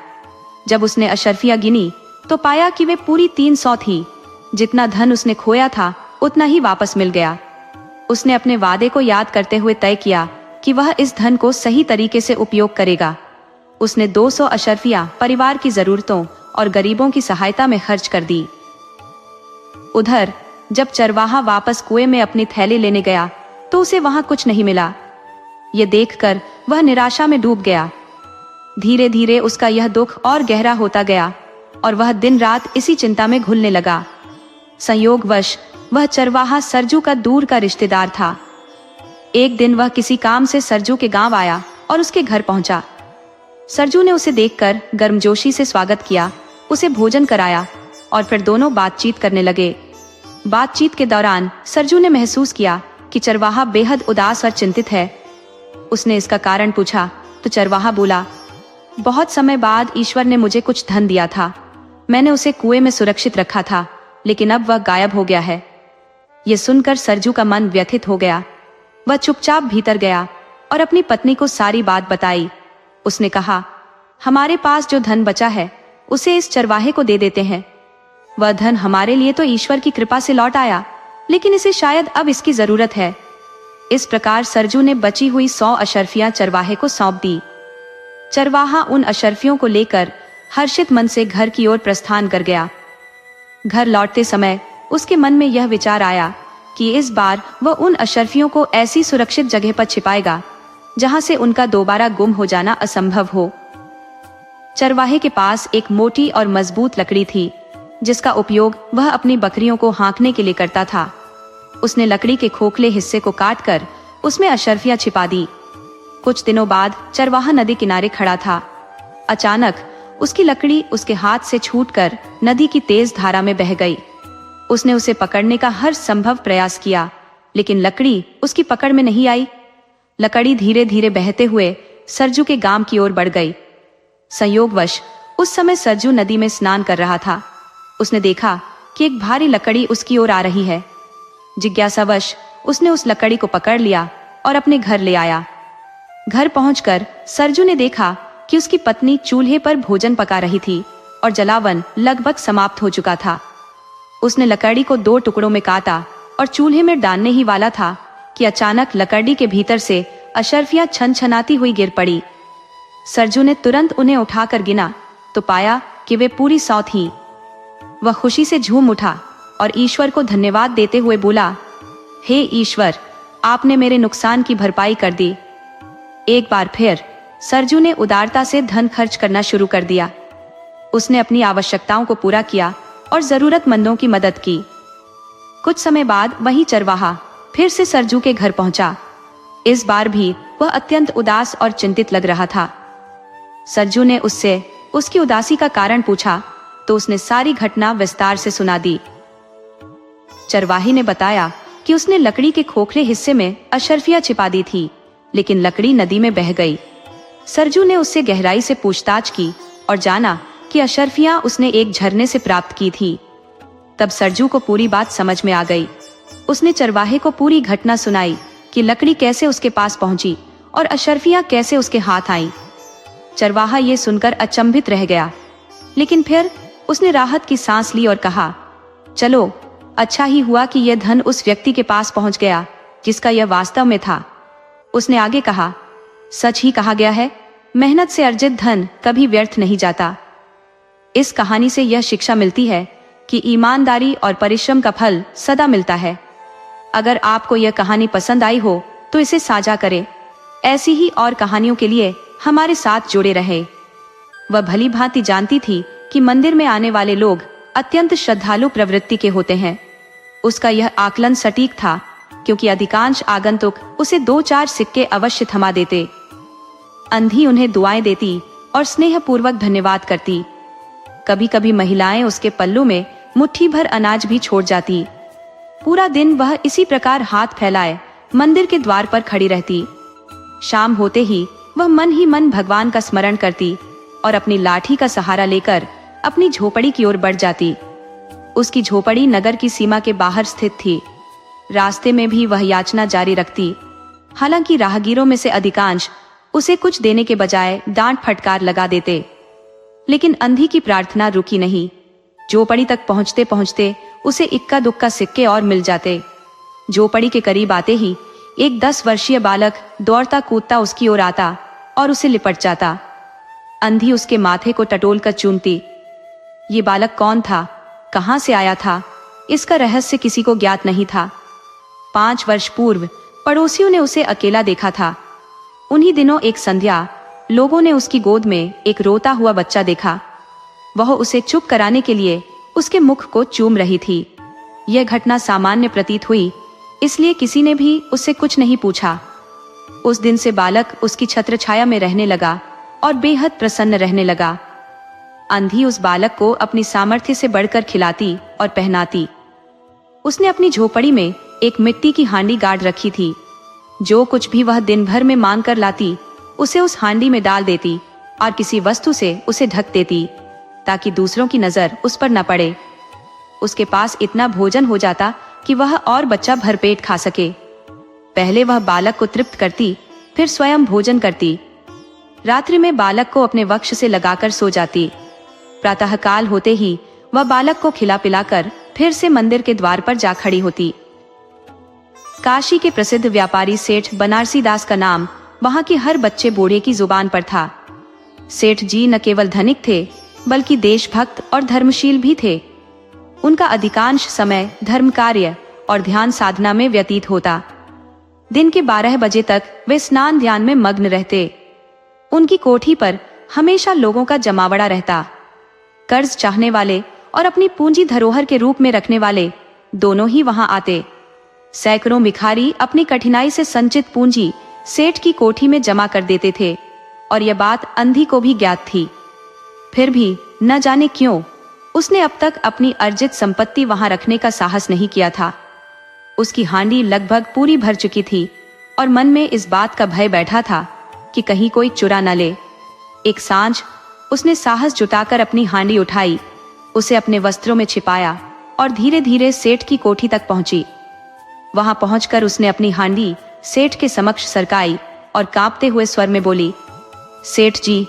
जब उसने अशर्फिया गिनी तो पाया कि वे पूरी 300 थी। जितना धन उसने खोया था उतना ही वापस मिल गया। उसने अपने वादे को याद करते हुए तय किया कि वह इस धन को सही तरीके से उपयोग करेगा। उसने 200 अशर्फिया परिवार की जरूरतों और गरीबों की सहायता में खर्च कर दी। उधर जब चरवाहा वापस कुएं में अपनी थैली लेने गया तो उसे वहां कुछ नहीं मिला। ये देखकर वह निराशा में डूब गया। धीरे धीरे उसका यह दुख और गहरा होता गया और वह दिन रात इसी चिंता में घुलने लगा। संयोगवश वह चरवाहा सरजू का दूर का रिश्तेदार था। एक दिन वह किसी काम से सरजू के गांव आया और उसके घर पहुंचा। सरजू ने उसे देखकर गर्मजोशी से स्वागत किया, उसे भोजन कराया और फिर दोनों बातचीत करने लगे। बातचीत के दौरान सरजू ने महसूस किया कि चरवाहा बेहद उदास और चिंतित है। उसने इसका कारण पूछा तो चरवाहा बोला, बहुत समय बाद ईश्वर ने मुझे कुछ धन दिया था। मैंने उसे कुएं में सुरक्षित रखा था, लेकिन अब वह गायब हो गया है। यह सुनकर सरजू का मन व्यथित हो गया। वह चुपचाप भीतर गया और अपनी पत्नी को सारी बात बताई। उसने कहा, हमारे पास जो धन बचा है उसे इस चरवाहे को दे देते हैं। वह धन हमारे लिए तो ईश्वर की कृपा से लौट आया, लेकिन इसे शायद अब इसकी जरूरत है। इस प्रकार सरजू ने बची हुई 100 अशर्फियां चरवाहे को सौंप दी। चरवाहा उन अशर्फियों को लेकर हर्षित मन से घर की ओर प्रस्थान कर गया। घर लौटते समय उसके मन में यह विचार आया कि इस बार वह उन अशर्फियों को ऐसी सुरक्षित जगह पर छिपाएगा जहां से उनका दोबारा गुम हो जाना असंभव हो। चरवाहे के पास एक मोटी और मजबूत लकड़ी थी, जिसका उपयोग वह अपनी बकरियों को हाँकने के लिए करता था। उसने लकड़ी के खोखले हिस्से को काटकर उसमें अशर्फियां छिपा दी। कुछ दिनों बाद चरवाहा नदी किनारे खड़ा था। अचानक उसकी लकड़ी उसके हाथ से छूटकर नदी की तेज धारा में बह गई। उसने उसे पकड़ने का हर संभव प्रयास किया, लेकिन लकड़ी उसकी पकड़ में नहीं आई। लकड़ी धीरे धीरे बहते हुए सरजू के गांव की ओर बढ़ गई। संयोगवश उस समय सरजू नदी में स्नान कर रहा था। उसने देखा कि एक भारी लकड़ी उसकी ओर आ रही है। जिज्ञासावश उसने उस लकड़ी को पकड़ लिया और अपने घर ले आया। घर पहुंचकर सरजू ने देखा कि उसकी पत्नी चूल्हे पर भोजन पका रही थी और जलावन लगभग समाप्त हो चुका था। उसने लकड़ी को 2 टुकड़ों में काटा और चूल्हे में डालने ही वाला था कि अचानक लकड़ी के भीतर से अशर्फियां छनछनाती हुई गिर पड़ी। सरजू ने तुरंत उन्हें उठाकर गिना तो पाया कि वे पूरी 100 थीं। वह खुशी से झूम उठा और ईश्वर को धन्यवाद देते हुए बोला, हे ईश्वर, आपने मेरे नुकसान की भरपाई कर दी। एक बार फिर सरजू ने उदारता से धन खर्च करना शुरू कर दिया। उसने अपनी आवश्यकताओं को पूरा किया और जरूरतमंदों की मदद की। कुछ समय बाद वही चरवाहा फिर से सरजू के घर पहुंचा। इस बार भी वह अत्यंत उदास और चिंतित लग रहा था। सरजू ने उससे उसकी उदासी का कारण पूछा तो उसने सारी घटना विस्तार से सुना दी। चरवाही ने बताया कि उसने लकड़ी के खोखले हिस्से में अशर्फियां छिपा दी थी, लेकिन लकड़ी नदी में बह गई। सरजू ने उससे गहराई से पूछताछ की और जाना कि अशर्फियां उसने एक झरने से प्राप्त की थी। तब सरजू को पूरी बात समझ में आ गई। उसने चरवाहे को पूरी घटना सुनाई कि लकड़ी कैसे उसके पास पहुंची और अशर्फियां कैसे उसके हाथ आईं। चरवाहा ये सुनकर अचंभित रह गया, लेकिन फिर उसने राहत की सांस ली और कहा, चलो, अच्छा ही हुआ कि यह धन उस व्यक्ति के पास पहुंच गया जिसका यह वास्तव में था। उसने आगे कहा, सच ही कहा गया है, मेहनत से अर्जित धन कभी व्यर्थ नहीं जाता। इस कहानी से यह शिक्षा मिलती है कि ईमानदारी और परिश्रम का फल सदा मिलता है। अगर आपको यह कहानी पसंद आई हो तो इसे साझा करें। ऐसी ही और कहानियों के लिए हमारे साथ जुड़े रहें। वह भली भांति जानती थी कि मंदिर में आने वाले लोग अत्यंत श्रद्धालु प्रवृत्ति के होते हैं। उसका यह आकलन सटीक था, क्योंकि अधिकांश आगंतुक उसे 2-4 सिक्के अवश्य थमा देते। अंधी उन्हें दुआएं देती और स्नेहपूर्वक धन्यवाद करती। कभी कभी महिलाएं उसके पल्लू में मुट्ठी भर अनाज भी छोड़ जाती। पूरा दिन वह इसी प्रकार हाथ फैलाए मंदिर के द्वार पर खड़ी रहती। शाम होते ही वह मन ही मन भगवान का स्मरण करती और अपनी लाठी का सहारा लेकर अपनी झोपड़ी की ओर बढ़ जाती। उसकी झोपड़ी नगर की सीमा के बाहर स्थित थी। रास्ते में भी वह याचना जारी रखती। हालांकि राहगीरों में से अधिकांश उसे कुछ देने के बजाय डांट फटकार लगा देते, लेकिन अंधी की प्रार्थना रुकी नहीं। झोपड़ी तक पहुंचते पहुंचते उसे इक्का दुक्का सिक्के और मिल जाते। झोपड़ी के करीब आते ही एक 10 वर्षीय बालक दौड़ता कूदता उसकी ओर आता और उसे लिपट जाता। अंधी उसके माथे को टटोल कर चूमती। ये बालक कौन था, कहां से आया था, इसका रहस्य किसी को ज्ञात नहीं था। 5 वर्ष पूर्व पड़ोसियों ने उसे अकेला देखा था। उन्हीं दिनों एक संध्या लोगों ने उसकी गोद में एक रोता हुआ बच्चा देखा। वह उसे चुप कराने के लिए उसके मुख को चूम रही थी। यह घटना सामान्य प्रतीत हुई, इसलिए किसी ने भी उससे कुछ नहीं पूछा। उस दिन से बालक उसकी छत्रछाया में रहने लगा और बेहद प्रसन्न रहने लगा। अंधी उस बालक को अपनी सामर्थ्य से बढ़कर खिलाती और पहनाती। उसने अपनी झोपड़ी में एक मिट्टी की हांडी गाड़ रखी थी। जो कुछ भी वह दिन भर में मांग कर लाती उसे उस हांडी में डाल देती और किसी वस्तु से उसे ढक देती ताकि दूसरों की नजर उस पर न पड़े। उसके पास इतना भोजन हो जाता कि वह और बच्चा भरपेट खा सके। पहले वह बालक को तृप्त करती, फिर स्वयं भोजन करती। रात्रि में बालक को अपने वक्ष से लगाकर सो जाती। प्रातःकाल होते ही वह बालक को खिला पिलाकर फिर से मंदिर के द्वार पर जा खड़ी होती। काशी के प्रसिद्ध व्यापारी सेठ बनारसी दास का नाम वहां के हर बच्चे बूढ़े की जुबान पर था। सेठ जी न केवल धनिक थे बल्कि देशभक्त और धर्मशील भी थे। उनका अधिकांश समय धर्म कार्य और ध्यान साधना में व्यतीत होता। दिन के 12 बजे तक वे स्नान ध्यान में मग्न रहते। उनकी कोठी पर हमेशा लोगों का जमावड़ा रहता। कर्ज चाहने वाले और अपनी पूंजी धरोहर के रूप में रखने वाले दोनों ही वहां आते। सैकड़ों भिखारी अपनी कठिनाई से संचित पूंजी सेठ की कोठी में जमा कर देते थे और यह बात अंधी को भी ज्ञात थी। फिर भी न जाने क्यों उसने अब तक अपनी अर्जित संपत्ति वहां रखने का साहस नहीं किया था। उसकी हांडी लगभग पूरी भर चुकी थी और मन में इस बात का भय बैठा था कि कहीं कोई चुरा न ले। एक सांझ उसने साहस जुटाकर अपनी हांडी उठाई, उसे अपने वस्त्रों में छिपाया और धीरे धीरे सेठ की कोठी तक पहुंची। वहां पहुंचकर उसने अपनी हांडी सेठ के समक्ष सरकाई और कांपते हुए स्वर में बोली, सेठ जी,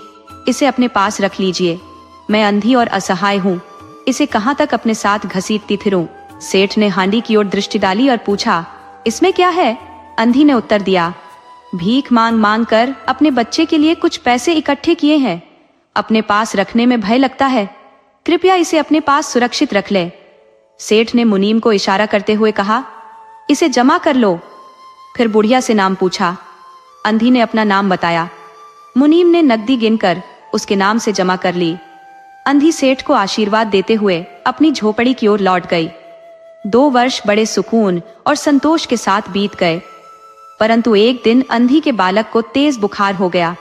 इसे अपने पास रख लीजिए। मैं अंधी और असहाय हूँ, इसे कहाँ तक अपने साथ घसीटती फिरूं। सेठ ने हांडी की ओर दृष्टि डाली और पूछा, इसमें क्या है? अंधी ने उत्तर दिया, भीख मांग मांग कर अपने बच्चे के लिए कुछ पैसे इकट्ठे किए हैं। अपने पास रखने में भय लगता है, कृपया इसे अपने पास सुरक्षित रख ले। सेठ ने मुनीम को इशारा करते हुए कहा, इसे जमा कर लो। फिर बुढ़िया से नाम पूछा। अंधी ने अपना नाम बताया। मुनीम ने नकदी गिनकर उसके नाम से जमा कर ली। अंधी सेठ को आशीर्वाद देते हुए अपनी झोपड़ी की ओर लौट गई। 2 वर्ष बड़े सुकून और संतोष के साथ बीत गए, परंतु एक दिन अंधी के बालक को तेज बुखार हो गया।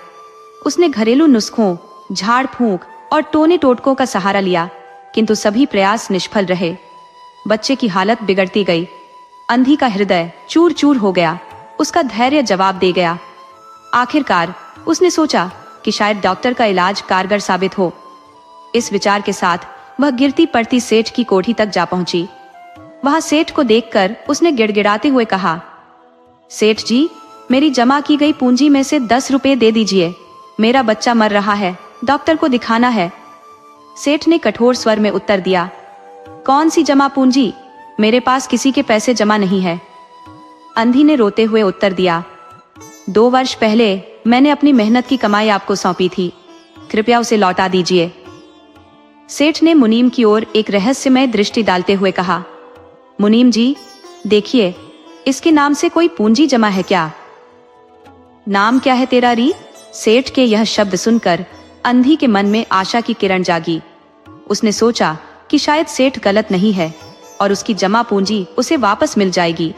उसने घरेलू नुस्खों, झाड़ फूंक और टोने टोटकों का सहारा लिया, किंतु सभी प्रयास निष्फल रहे। बच्चे की हालत बिगड़ती गई। अंधी का हृदय चूर चूर हो गया, उसका धैर्य जवाब दे गया। आखिरकार उसने सोचा कि शायद डॉक्टर का इलाज कारगर साबित हो। इस विचार के साथ वह गिरती पड़ती सेठ की कोठी तक जा पहुंची। वहां सेठ को देखकर उसने गिड़गिड़ाते हुए कहा, सेठ जी, मेरी जमा की गई पूंजी में से 10 रुपए दे दीजिए। मेरा बच्चा मर रहा है, डॉक्टर को दिखाना है। सेठ ने कठोर स्वर में उत्तर दिया, कौन सी जमा पूंजी? मेरे पास किसी के पैसे जमा नहीं है। अंधी ने रोते हुए उत्तर दिया, 2 वर्ष पहले मैंने अपनी मेहनत की कमाई आपको सौंपी थी, कृपया उसे लौटा दीजिए। सेठ ने मुनीम की ओर एक रहस्यमय दृष्टि डालते हुए कहा, मुनीम जी, देखिए, इसके नाम से कोई पूंजी जमा है क्या? नाम क्या है तेरा री? सेठ के यह शब्द सुनकर अंधी के मन में आशा की किरण जागी। उसने सोचा कि शायद सेठ गलत नहीं है और उसकी जमा पूंजी उसे वापस मिल जाएगी।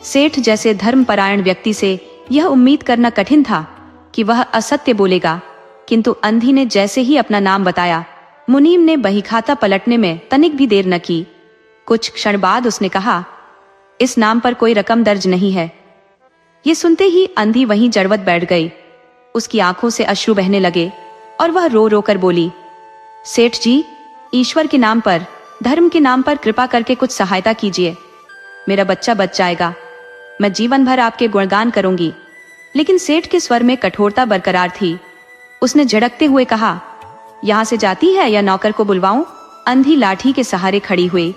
सेठ जैसे धर्मपरायण व्यक्ति से यह उम्मीद करना कठिन था कि वह असत्य बोलेगा, किंतु अंधी ने जैसे ही अपना नाम बताया, मुनीम ने बहीखाता पलटने में तनिक भी देर न की। कुछ क्षण बाद उसने कहा, इस नाम पर कोई रकम दर्ज नहीं है। ये सुनते ही अंधी वहीं जड़वत बैठ गई। उसकी आंखों से अश्रु बहने लगे और वह रो रो कर बोली, सेठ जी, ईश्वर के नाम पर, धर्म के नाम पर कृपा करके कुछ सहायता कीजिए। मेरा बच्चा बच जाएगा। मैं जीवन भर आपके गुणगान करूंगी। लेकिन सेठ के स्वर में कठोरता बरकरार थी। उसने झड़कते हुए कहा, यहां से जाती है या नौकर को बुलवाऊं? अंधी लाठी के सहारे खड़ी हुई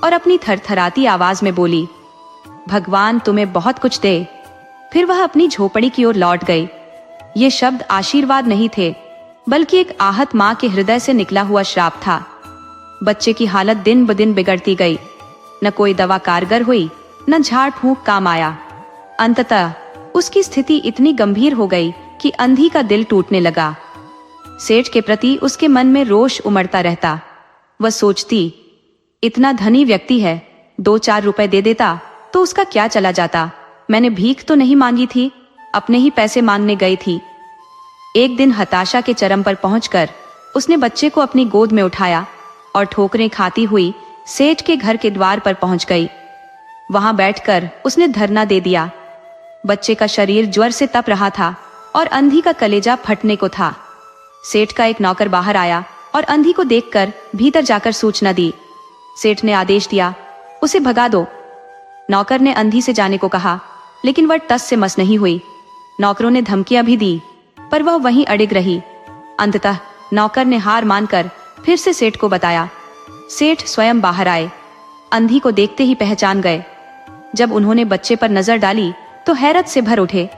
और अपनी थरथराती आवाज में बोली, भगवान तुम्हें बहुत कुछ दे। फिर वह अपनी झोपड़ी की ओर लौट गई। ये शब्द आशीर्वाद नहीं थे, बल्कि एक आहत मां के हृदय से निकला हुआ श्राप था। बच्चे की हालत दिन ब दिन बिगड़ती गई। न कोई दवा कारगर हुई, न झाड़ फूंक काम आया। अंततः उसकी स्थिति इतनी गंभीर हो गई कि अंधी का दिल टूटने लगा। सेठ के प्रति उसके मन में रोष उमड़ता रहता। वह सोचती, इतना धनी व्यक्ति है, 2-4 रुपए दे देता तो उसका क्या चला जाता। मैंने भीख तो नहीं मांगी थी, अपने ही पैसे मांगने गई थी। एक दिन हताशा के चरम पर पहुंचकर उसने बच्चे को अपनी गोद में उठाया और ठोकरें खाती हुई सेठ के घर के द्वार पर पहुंच गई। वहां बैठकर उसने धरना दे दिया। बच्चे का शरीर ज्वर से तप रहा था और अंधी का कलेजा फटने को था। सेठ का एक नौकर बाहर आया और अंधी को देखकर भीतर जाकर सूचना दी। सेठ ने आदेश दिया, उसे भगा दो। नौकर ने अंधी से जाने को कहा, लेकिन वह टस से मस नहीं हुई। नौकरों ने धमकियां भी दी, पर वह वहीं अड़िग रही। अंततः नौकर ने हार मानकर फिर से सेठ को बताया। सेठ स्वयं बाहर आए, अंधी को देखते ही पहचान गए। जब उन्होंने बच्चे पर नजर डाली तो हैरत से भर उठे।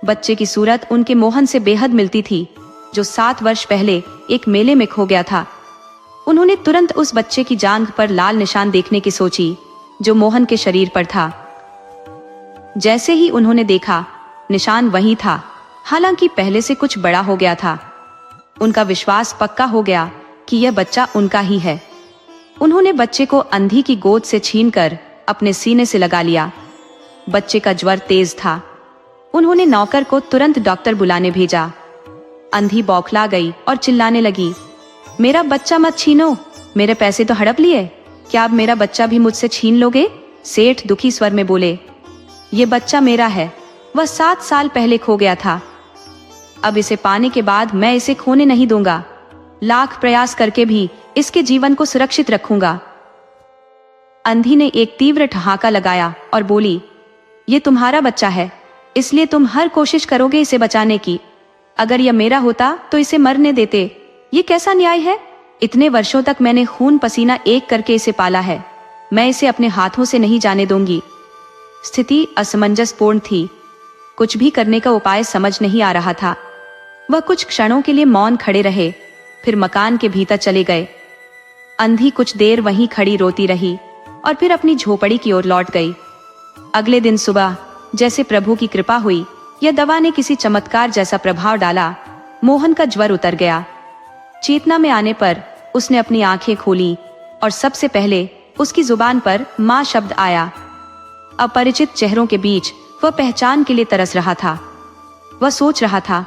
बच्चे की सूरत उनके मोहन से बेहद मिलती थी, जो 7 वर्ष पहले एक मेले में खो गया था। उन्होंने तुरंत उस बच्चे की जांघ पर लाल निशान देखने की सोची, जो मोहन के शरीर पर था। जैसे ही उन्होंने देखा, निशान वही था, हालांकि पहले से कुछ बड़ा हो गया था। उनका विश्वास पक्का हो गया कि यह बच्चा उनका ही है। उन्होंने बच्चे को अंधी की गोद से छीनकर अपने सीने से लगा लिया। बच्चे का ज्वर तेज था। उन्होंने नौकर को तुरंत डॉक्टर बुलाने भेजा। अंधी बौखला गई और चिल्लाने लगी, मेरा बच्चा मत छीनो, मेरे पैसे तो हड़प लिए, क्या अब मेरा बच्चा भी मुझसे छीन लोगे? सेठ दुखी स्वर में बोले, ये बच्चा मेरा है, वह 7 साल पहले खो गया था। अब इसे पाने के बाद मैं इसे खोने नहीं दूंगा। लाख प्रयास करके भी इसके जीवन को सुरक्षित रखूंगा। अंधी ने एक तीव्र ठहाका लगाया और बोली, ये तुम्हारा बच्चा है, इसलिए तुम हर कोशिश करोगे इसे बचाने की। अगर यह मेरा होता तो इसे मरने देते। ये कैसा न्याय है? इतने वर्षों तक मैंने खून पसीना एक करके इसे पाला है, मैं इसे अपने हाथों से नहीं जाने दूंगी। स्थिति असमंजसपूर्ण थी। कुछ भी करने का उपाय समझ नहीं आ रहा था। वह कुछ क्षणों के लिए मौन खड़े रहे, फिर मकान के भीतर चले गए। अंधी कुछ देर वहीं खड़ी रोती रही और फिर अपनी झोपड़ी की ओर लौट गई। अगले दिन सुबह जैसे प्रभु की कृपा हुई, यह दवा ने किसी चमत्कार जैसा प्रभाव डाला। मोहन का ज्वर उतर गया। चेतना में आने पर उसने अपनी आंखें खोली और सबसे पहले उसकी जुबान पर मां शब्द आया। अपरिचित चेहरों के बीच वह पहचान के लिए तरस रहा था। वह सोच रहा था,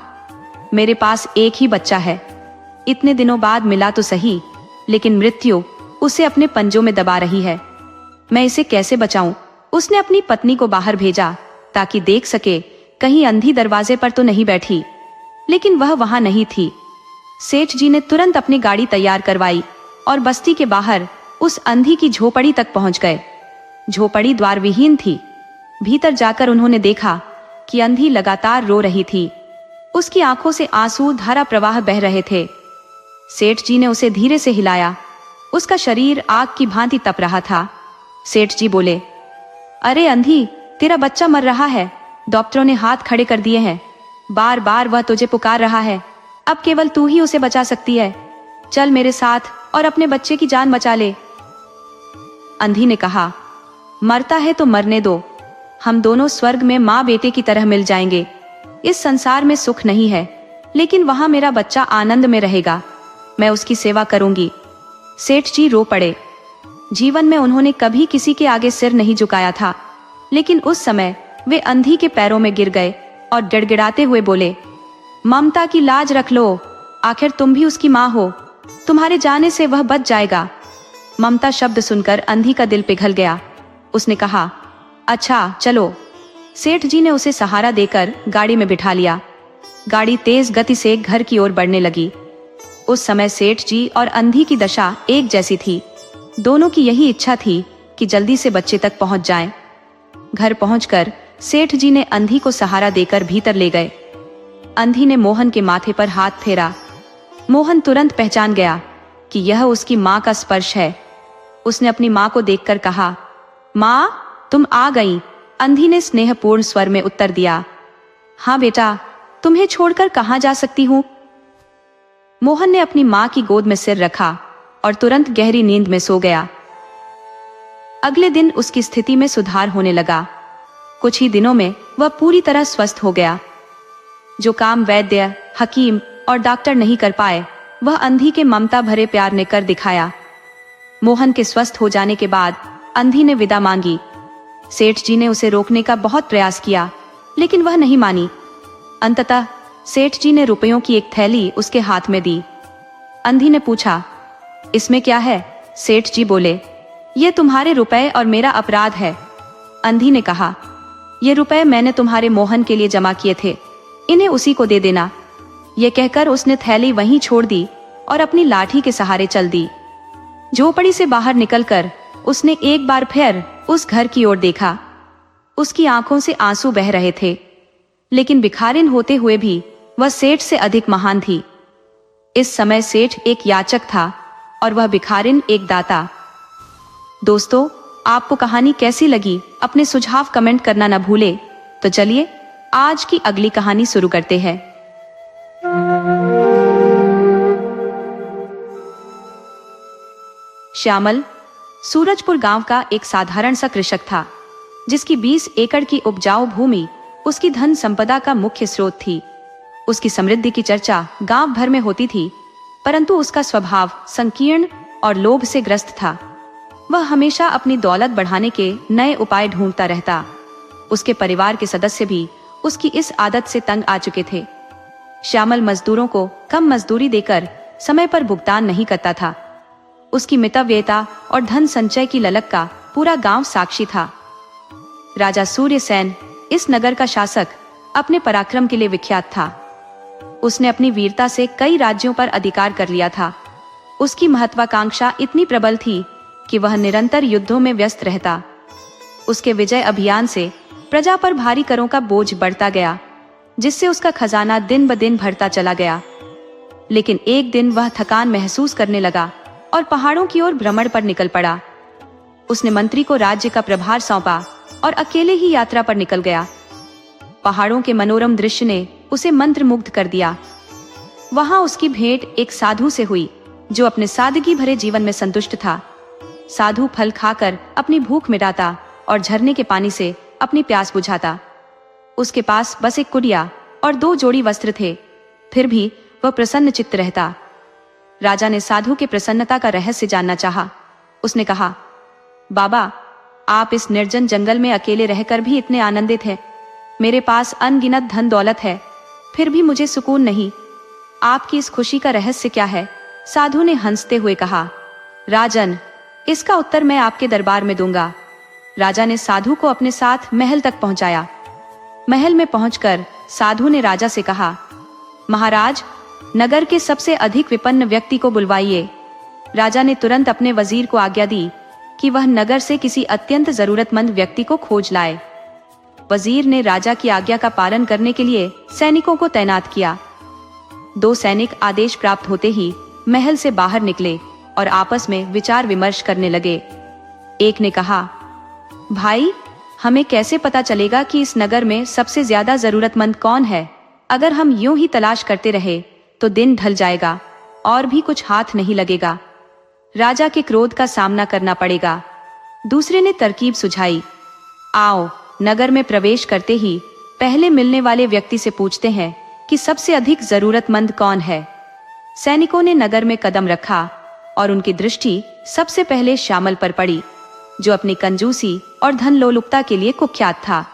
मेरे पास एक ही बच्चा है, इतने दिनों बाद मिला तो सही, लेकिन मृत्यु उसे अपने पंजों में दबा रही है। मैं इसे कैसे बचाऊं? उसने अपनी पत्नी को बाहर भेजा ताकि देख सके कहीं अंधी दरवाजे पर तो नहीं बैठी, लेकिन वह वहां नहीं थी। सेठ जी ने तुरंत अपनी गाड़ी तैयार करवाई और बस्ती के बाहर उस अंधी की झोपड़ी तक पहुंच गए। झोपड़ी द्वार विहीन थी। भीतर जाकर उन्होंने देखा कि अंधी लगातार रो रही थी। उसकी आंखों से आंसू धारा प्रवाह बह रहे थे। सेठ जी ने उसे धीरे से हिलाया। उसका शरीर आग की भांति तप रहा था। सेठ जी बोले, अरे अंधी, तेरा बच्चा मर रहा है, डॉक्टरों ने हाथ खड़े कर दिए हैं, बार बार वह तुझे पुकार रहा है, अब केवल तू ही उसे बचा सकती है। चल मेरे साथ और अपने बच्चे की जान बचा ले। अंधी ने कहा, मरता है तो मरने दो, हम दोनों स्वर्ग में माँ बेटे की तरह मिल जाएंगे। इस संसार में सुख नहीं है, लेकिन वहां मेरा बच्चा आनंद में रहेगा, मैं उसकी सेवा करूंगी। सेठ जी रो पड़े। जीवन में उन्होंने कभी किसी के आगे सिर नहीं झुकाया था, लेकिन उस समय वे अंधी के पैरों में गिर गए और गिड़गिड़ाते हुए बोले, ममता की लाज रख लो, आखिर तुम भी उसकी माँ हो, तुम्हारे जाने से वह बच जाएगा। ममता शब्द सुनकर अंधी का दिल पिघल गया। उसने कहा, अच्छा चलो। सेठ जी ने उसे सहारा देकर गाड़ी में बिठा लिया। गाड़ी तेज गति से घर की ओर बढ़ने लगी। उस समय सेठ जी और अंधी की दशा एक जैसी थी। दोनों की यही इच्छा थी कि जल्दी से बच्चे तक पहुंच जाएं। घर पहुंचकर सेठ जी ने अंधी को सहारा देकर भीतर ले गए। अंधी ने मोहन के माथे पर हाथ फेरा। मोहन तुरंत पहचान गया कि यह उसकी माँ का स्पर्श है। उसने अपनी माँ को देखकर कहा, माँ तुम आ गई। अंधी ने स्नेहपूर्ण स्वर में उत्तर दिया, हाँ बेटा, तुम्हें छोड़कर कहाँ जा सकती हूँ। मोहन ने अपनी माँ की गोद में सिर रखा और तुरंत गहरी नींद में सो गया। अगले दिन उसकी स्थिति में सुधार होने लगा। कुछ ही दिनों में वह पूरी तरह स्वस्थ हो गया। जो काम वैद्य, हकीम और डॉक्टर नहीं कर पाए, वह अंधी के ममता भरे प्यार ने कर दिखाया। मोहन के स्वस्थ हो जाने के बाद अंधी ने विदा मांगी। सेठ जी ने उसे रोकने का बहुत प्रयास किया, लेकिन वह नहीं मानी। अंततः सेठ जी ने रुपयों की एक थैली उसके हाथ में दी। अंधी ने पूछा, इसमें क्या है? सेठ जी बोले, ये तुम्हारे रुपए और मेरा अपराध है। अंधी ने कहा, ये रुपए मैंने तुम्हारे मोहन के लिए जमा किए थे, इन्हें उसी को दे देना। यह कहकर उसने थैली वहीं छोड़ दी और अपनी लाठी के सहारे चल दी। झोपड़ी से बाहर निकलकर उसने एक बार फिर उस घर की ओर देखा। उसकी आंखों से आंसू बह रहे थे, लेकिन भिखारिन होते हुए भी वह सेठ से अधिक महान थी। इस समय सेठ एक याचक था और वह भिखारिन एक दाता। दोस्तों, आपको कहानी कैसी लगी? अपने सुझाव कमेंट करना न भूले। तो चलिए आज की अगली कहानी शुरू करते हैं। श्यामल सूरजपुर गांव का एक साधारण सा कृषक था, जिसकी 20 एकड़ की उपजाऊ भूमि उसकी धन संपदा का मुख्य स्रोत थी। उसकी समृद्धि की चर्चा गांव भर में होती थी, परंतु उसका स्वभाव संकीर्ण और लोभ से ग्रस्त था। वह हमेशा अपनी दौलत बढ़ाने के नए उपाय ढूंढता रहता। उसके परिवार के सदस्य भी उसकी इस आदत से तंग आ चुके थे। श्यामल मजदूरों को कम मजदूरी देकर समय पर भुगतान नहीं करता था। उसकी मितव्ययता और धन संचय की ललक का पूरा गांव साक्षी था। राजा सूर्यसेन, इस नगर का शासक, अपने पराक्रम के लिए विख्यात था। उसने अपनी वीरता से कई राज्यों पर अधिकार कर लिया था। उसकी महत्वाकांक्षा इतनी प्रबल थी कि वह निरंतर युद्धों में व्यस्त रहता। उसके विजय अभियान से प्रजा पर भारी करों का बोझ बढ़ता गया, जिससे उसका खजाना दिन ब दिन भरता चला गया। लेकिन एक दिन वह थकान महसूस करने लगा और पहाड़ों की ओर भ्रमण पर निकल पड़ा। उसने मंत्री को राज्य का प्रभार सौंपा और अकेले ही यात्रा पर निकल गया। पहाड़ों के मनोरम दृश्य ने उसे मंत्रमुग्ध कर दिया। वहां उसकी भेंट एक साधु से हुई, जो अपने सादगी भरे जीवन में संतुष्ट था। साधु फल खाकर अपनी भूख मिटाता और झरने के पानी से अपनी प्यास बुझाता। उसके पास बस एक कुटिया और 2 जोड़ी वस्त्र थे, फिर भी वह प्रसन्न चित्त रहता। राजा ने साधु के प्रसन्नता का रहस्य जानना चाहा। उसने कहा, बाबा, आप इस निर्जन जंगल में अकेले रहकर भी इतने आनंदित हैं। मेरे पास अनगिनत धन दौलत है, फिर भी मुझे सुकून नहीं। आपकी इस खुशी का रहस्य क्या है? साधु ने हंसते हुए कहा, राजन, इसका उत्तर मैं आपके दरबार में दूंगा। राजा ने साधु को अपने साथ महल तक पहुंचाया। महल में पहुंचकर साधु ने राजा से कहा, महाराज, नगर के सबसे अधिक विपन्न व्यक्ति को बुलवाइए। राजा ने तुरंत अपने वजीर को आज्ञा दी कि वह नगर से किसी अत्यंत जरूरतमंद व्यक्ति को खोज लाए। वजीर ने राजा की आज्ञा का पालन करने के लिए सैनिकों को तैनात किया। 2 सैनिक आदेश प्राप्त होते ही महल से बाहर निकले और आपस में विचार विमर्श करने लगे। एक ने कहा, भाई, हमें कैसे पता चलेगा कि इस नगर में सबसे ज्यादा जरूरतमंद कौन है? अगर हम यूं ही तलाश करते रहे तो दिन ढल जाएगा और भी कुछ हाथ नहीं लगेगा। राजा के क्रोध का सामना करना पड़ेगा। दूसरे ने तरकीब सुझाई, आओ, नगर में प्रवेश करते ही पहले मिलने वाले व्यक्ति से पूछते हैं कि सबसे अधिक जरूरतमंद कौन है। सैनिकों ने नगर में कदम रखा और उनकी दृष्टि सबसे पहले श्यामल पर पड़ी, जो अपनी कंजूसी और धन लोलुपता के लिए कुख्यात था।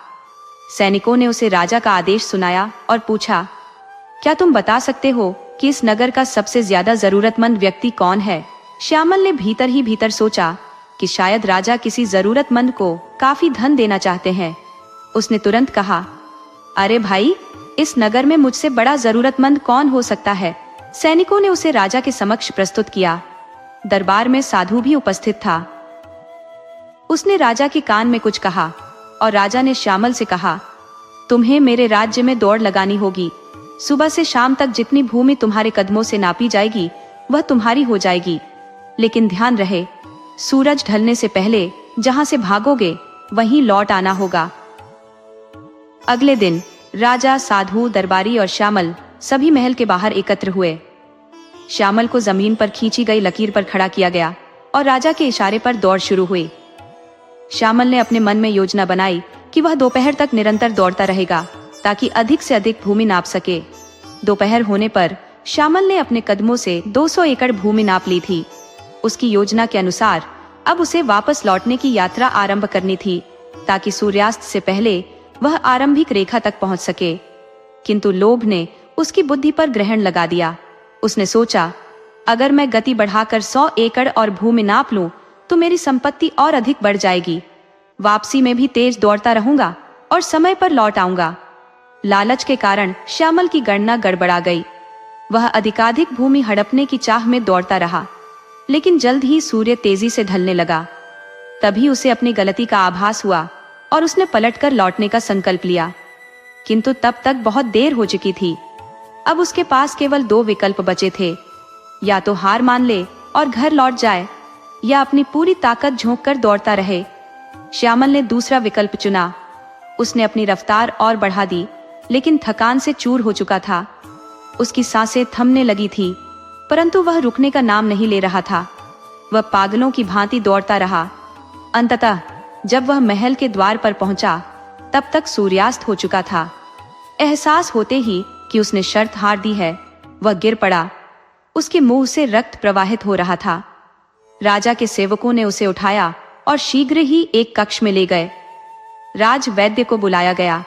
सैनिकों ने उसे राजा का आदेश सुनाया और पूछा, क्या तुम बता सकते हो कि इस नगर का सबसे ज्यादा जरूरतमंद व्यक्ति कौन है? श्यामल ने भीतर ही भीतर सोचा कि शायद राजा किसी जरूरतमंद को काफी धन देना चाहते हैं। उसने तुरंत कहा, अरे भाई, इस नगर में मुझसे बड़ा जरूरतमंद कौन हो सकता है? सैनिकों ने उसे राजा के समक्ष प्रस्तुत किया। दरबार में साधु भी उपस्थित था। उसने राजा के कान में कुछ कहा और राजा ने श्यामल से कहा, तुम्हें मेरे राज्य में दौड़ लगानी होगी। सुबह से शाम तक जितनी भूमि तुम्हारे कदमों से नापी जाएगी वह तुम्हारी हो जाएगी। लेकिन ध्यान रहे, सूरज ढलने से पहले जहां से भागोगे वहीं लौट आना होगा। अगले दिन राजा, साधु, दरबारी और श्यामल सभी महल के बाहर एकत्र हुए। श्यामल को जमीन पर खींची गई लकीर पर खड़ा किया गया और राजा के इशारे पर दौड़ शुरू हुई। श्यामल ने अपने मन में योजना बनाई कि वह दोपहर तक निरंतर दौड़ता रहेगा ताकि अधिक से अधिक भूमि नाप सके। दोपहर होने पर श्यामल ने अपने कदमों से 200 एकड़ भूमि नाप ली थी। उसकी योजना के अनुसार अब उसे वापस लौटने की यात्रा आरंभ करनी थी ताकि सूर्यास्त से पहले वह आरंभिक रेखा तक पहुंच सके। किंतु लोभ ने उसकी बुद्धि पर ग्रहण लगा दिया। उसने सोचा, अगर मैं गति बढ़ाकर 100 एकड़ और भूमि नाप लूं तो मेरी संपत्ति और अधिक बढ़ जाएगी। वापसी में भी तेज दौड़ता रहूंगा और समय पर लौट आऊंगा। लालच के कारण श्यामल की गणना गड़बड़ा गई। वह अधिकाधिक भूमि हड़पने की चाह में दौड़ता रहा, लेकिन जल्द ही सूर्य तेजी से ढलने लगा। तभी उसे अपनी गलती का आभास हुआ और उसने पलटकर लौटने का संकल्प लिया। किंतु तब तक बहुत देर हो चुकी थी। अब उसके पास केवल 2 विकल्प बचे थे, या तो हार मान ले और घर लौट जाए, या अपनी पूरी ताकत झोंककर दौड़ता रहे। श्यामल ने दूसरा विकल्प चुना। उसने अपनी रफ्तार और बढ़ा दी, लेकिन थकान से चूर हो चुका था। उसकी सांसें थमने लगी थी, परंतु वह रुकने का नाम नहीं ले रहा था। वह पागलों की भांति दौड़ता रहा। अंततः जब वह महल के द्वार पर पहुंचा, तब तक सूर्यास्त हो चुका था। एहसास होते ही कि उसने शर्त हार दी है, वह गिर पड़ा। उसके मुंह से रक्त प्रवाहित हो रहा था। राजा के सेवकों ने उसे उठाया और शीघ्र ही एक कक्ष में ले गए। राज वैद्य को बुलाया गया,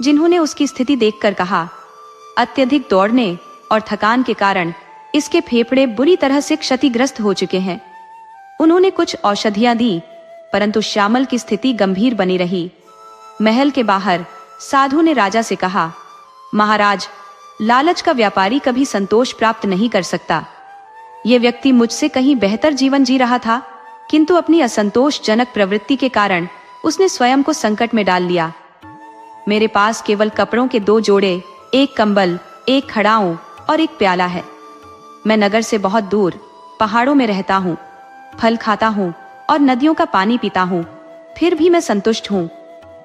जिन्होंने उसकी स्थिति देखकर कहा, अत्यधिक दौड़ने और थकान के कारण इसके फेफड़े बुरी तरह से क्षतिग्रस्त हो चुके हैं। उन्होंने कुछ औषधियां दी, परंतु श्यामल की स्थिति गंभीर बनी रही। महल के बाहर साधु ने राजा से कहा, महाराज, लालच का व्यापारी कभी संतोष प्राप्त नहीं कर सकता। यह व्यक्ति मुझसे कहीं बेहतर जीवन जी रहा था, किंतु अपनी असंतोषजनक प्रवृत्ति के कारण उसने स्वयं को संकट में डाल लिया। मेरे पास केवल कपड़ों के 2 जोड़े, एक कंबल, एक खड़ाऊं और एक प्याला है। मैं नगर से बहुत दूर पहाड़ों में रहता हूँ, फल खाता हूँ और नदियों का पानी पीता हूँ, फिर भी मैं संतुष्ट हूँ।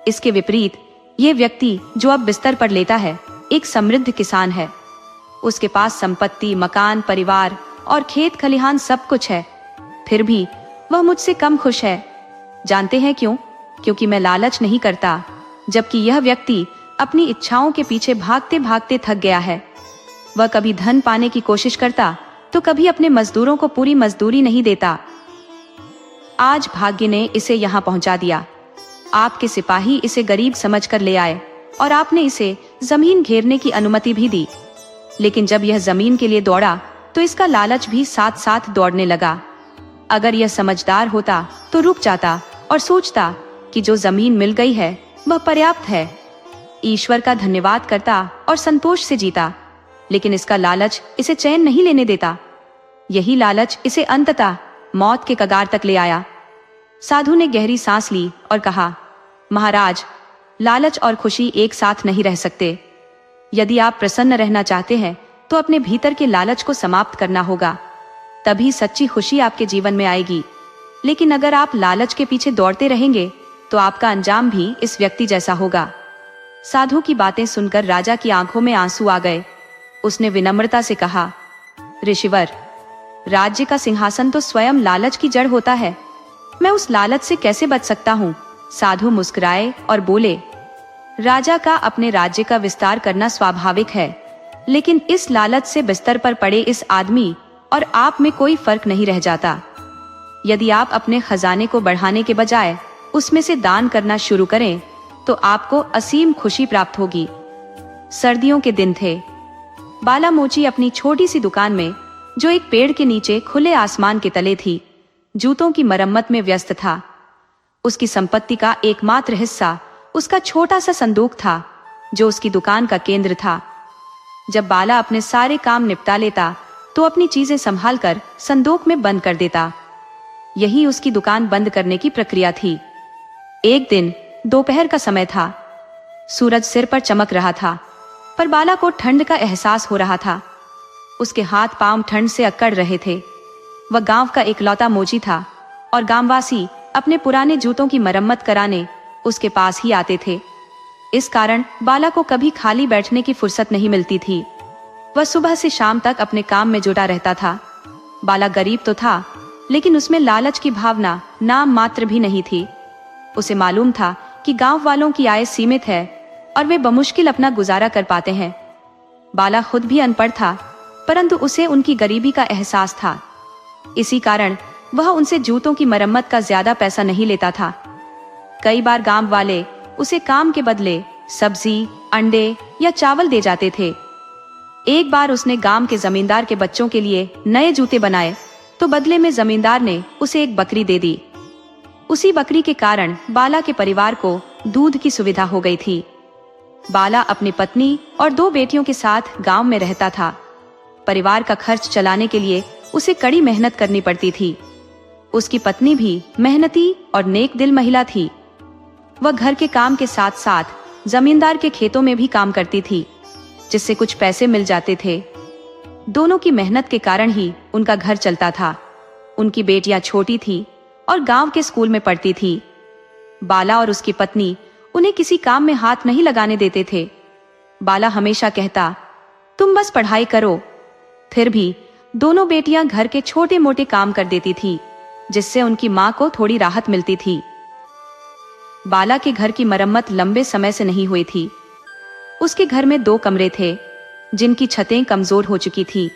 इसके विपरीत ये व्यक्ति जो अब बिस्तर पर लेटा है, एक समृद्ध किसान है। उसके पास संपत्ति, मकान, परिवार और खेत खलिहान सब कुछ है, फिर भी वह मुझसे कम खुश है। जानते हैं क्यों? क्योंकि मैं लालच नहीं करता, जबकि यह व्यक्ति अपनी इच्छाओं के पीछे भागते भागते थक गया है। वह कभी धन पाने की कोशिश करता तो कभी अपने मजदूरों को पूरी मजदूरी नहीं देता। आज भाग्य ने इसे यहाँ पहुंचा दिया। आपके सिपाही इसे गरीब समझकर ले आए और आपने इसे जमीन घेरने की अनुमति भी दी। लेकिन जब यह जमीन के लिए दौड़ा तो इसका लालच भी साथ साथ दौड़ने लगा। अगर यह समझदार होता तो रुक जाता और सोचता कि जो जमीन मिल गई है वह पर्याप्त है, ईश्वर का धन्यवाद करता और संतोष से जीता। लेकिन इसका लालच इसे चैन नहीं लेने देता। यही लालच इसे अंततः मौत के कगार तक ले आया। साधु ने गहरी सांस ली और कहा, महाराज, लालच और खुशी एक साथ नहीं रह सकते। यदि आप प्रसन्न रहना चाहते हैं तो अपने भीतर के लालच को समाप्त करना होगा, तभी सच्ची खुशी आपके जीवन में आएगी। लेकिन अगर आप लालच के पीछे दौड़ते रहेंगे तो आपका अंजाम भी इस व्यक्ति जैसा होगा। साधु की बातें सुनकर राजा की आंखों में आंसू आ गए। उसने विनम्रता से कहा, ऋषिवर, राज्य का सिंहासन तो स्वयं लालच की जड़ होता है। मैं उस लालच से कैसे बच सकता हूँ? साधु मुस्कुराए और बोले, राजा का अपने राज्य का विस्तार करना स्वाभाविक है, लेकिन इस लालच से बिस्तर पर पड़े इस आदमी और आप में कोई फर्क नहीं रह जाता। यदि आप अपने खजाने को बढ़ाने के बजाय उसमें से दान करना शुरू करें तो आपको असीम खुशी प्राप्त होगी। सर्दियों के दिन थे। बाला मोची अपनी छोटी सी दुकान में, जो एक पेड़ के नीचे खुले आसमान के तले थी, जूतों की मरम्मत में व्यस्त था। उसकी संपत्ति का एकमात्र हिस्सा उसका छोटा सा संदूक था, जो उसकी दुकान का केंद्र था। जब बाला अपने सारे काम निपटा लेता तो अपनी चीजें संभाल कर संदूक में बंद कर देता। यही उसकी दुकान बंद करने की प्रक्रिया थी। एक दिन दोपहर का समय था। सूरज सिर पर चमक रहा था, पर बाला को ठंड का एहसास हो रहा था। उसके हाथ पांव ठंड से अकड़ रहे थे। वह गांव का इकलौता मोची था और गांववासी अपने पुराने जूतों की मरम्मत कराने उसके पास ही आते थे। इस कारण बाला को कभी खाली बैठने की फुर्सत नहीं मिलती थी। वह सुबह से शाम तक अपने काम में जुटा रहता था। बाला गरीब तो था, लेकिन उसमें लालच की भावना नाम मात्र भी नहीं थी। उसे मालूम था कि गांव वालों की आय सीमित है और वे बमुश्किल अपना गुजारा कर पाते हैं। बाला खुद भी अनपढ़ था, परंतु उसे उनकी गरीबी का एहसास था। इसी कारण वह उनसे जूतों की मरम्मत का ज्यादा पैसा नहीं लेता था। कई बार गांव वाले उसे काम के बदले सब्जी, अंडे या चावल दे जाते थे। एक बार उसने गांव के जमींदार के बच्चों के लिए नए जूते बनाए तो बदले में जमींदार ने उसे एक बकरी दे दी। उसी बकरी के कारण बाला के परिवार को दूध की सुविधा हो गई थी। बाला अपनी पत्नी और 2 बेटियों के साथ गांव में रहता था। परिवार का खर्च चलाने के लिए उसे कड़ी मेहनत करनी पड़ती थी। उसकी पत्नी भी मेहनती और नेक दिल महिला थी। वह घर के काम के साथ साथ जमींदार के खेतों में भी काम करती थी, जिससे कुछ पैसे मिल जाते थे। दोनों की मेहनत के कारण ही उनका घर चलता था। उनकी बेटियां छोटी थी और गांव के स्कूल में पढ़ती थी। बाला और उसकी पत्नी उन्हें किसी काम में हाथ नहीं लगाने देते थे। बाला हमेशा कहता, तुम बस पढ़ाई करो। फिर भी दोनों बेटियां घर के छोटे मोटे काम कर देती थी, जिससे उनकी मां को थोड़ी राहत मिलती थी। बाला के घर की मरम्मत लंबे समय से नहीं हुई थी। उसके घर में 2 कमरे थे, जिनकी छतें कमजोर हो चुकी थी।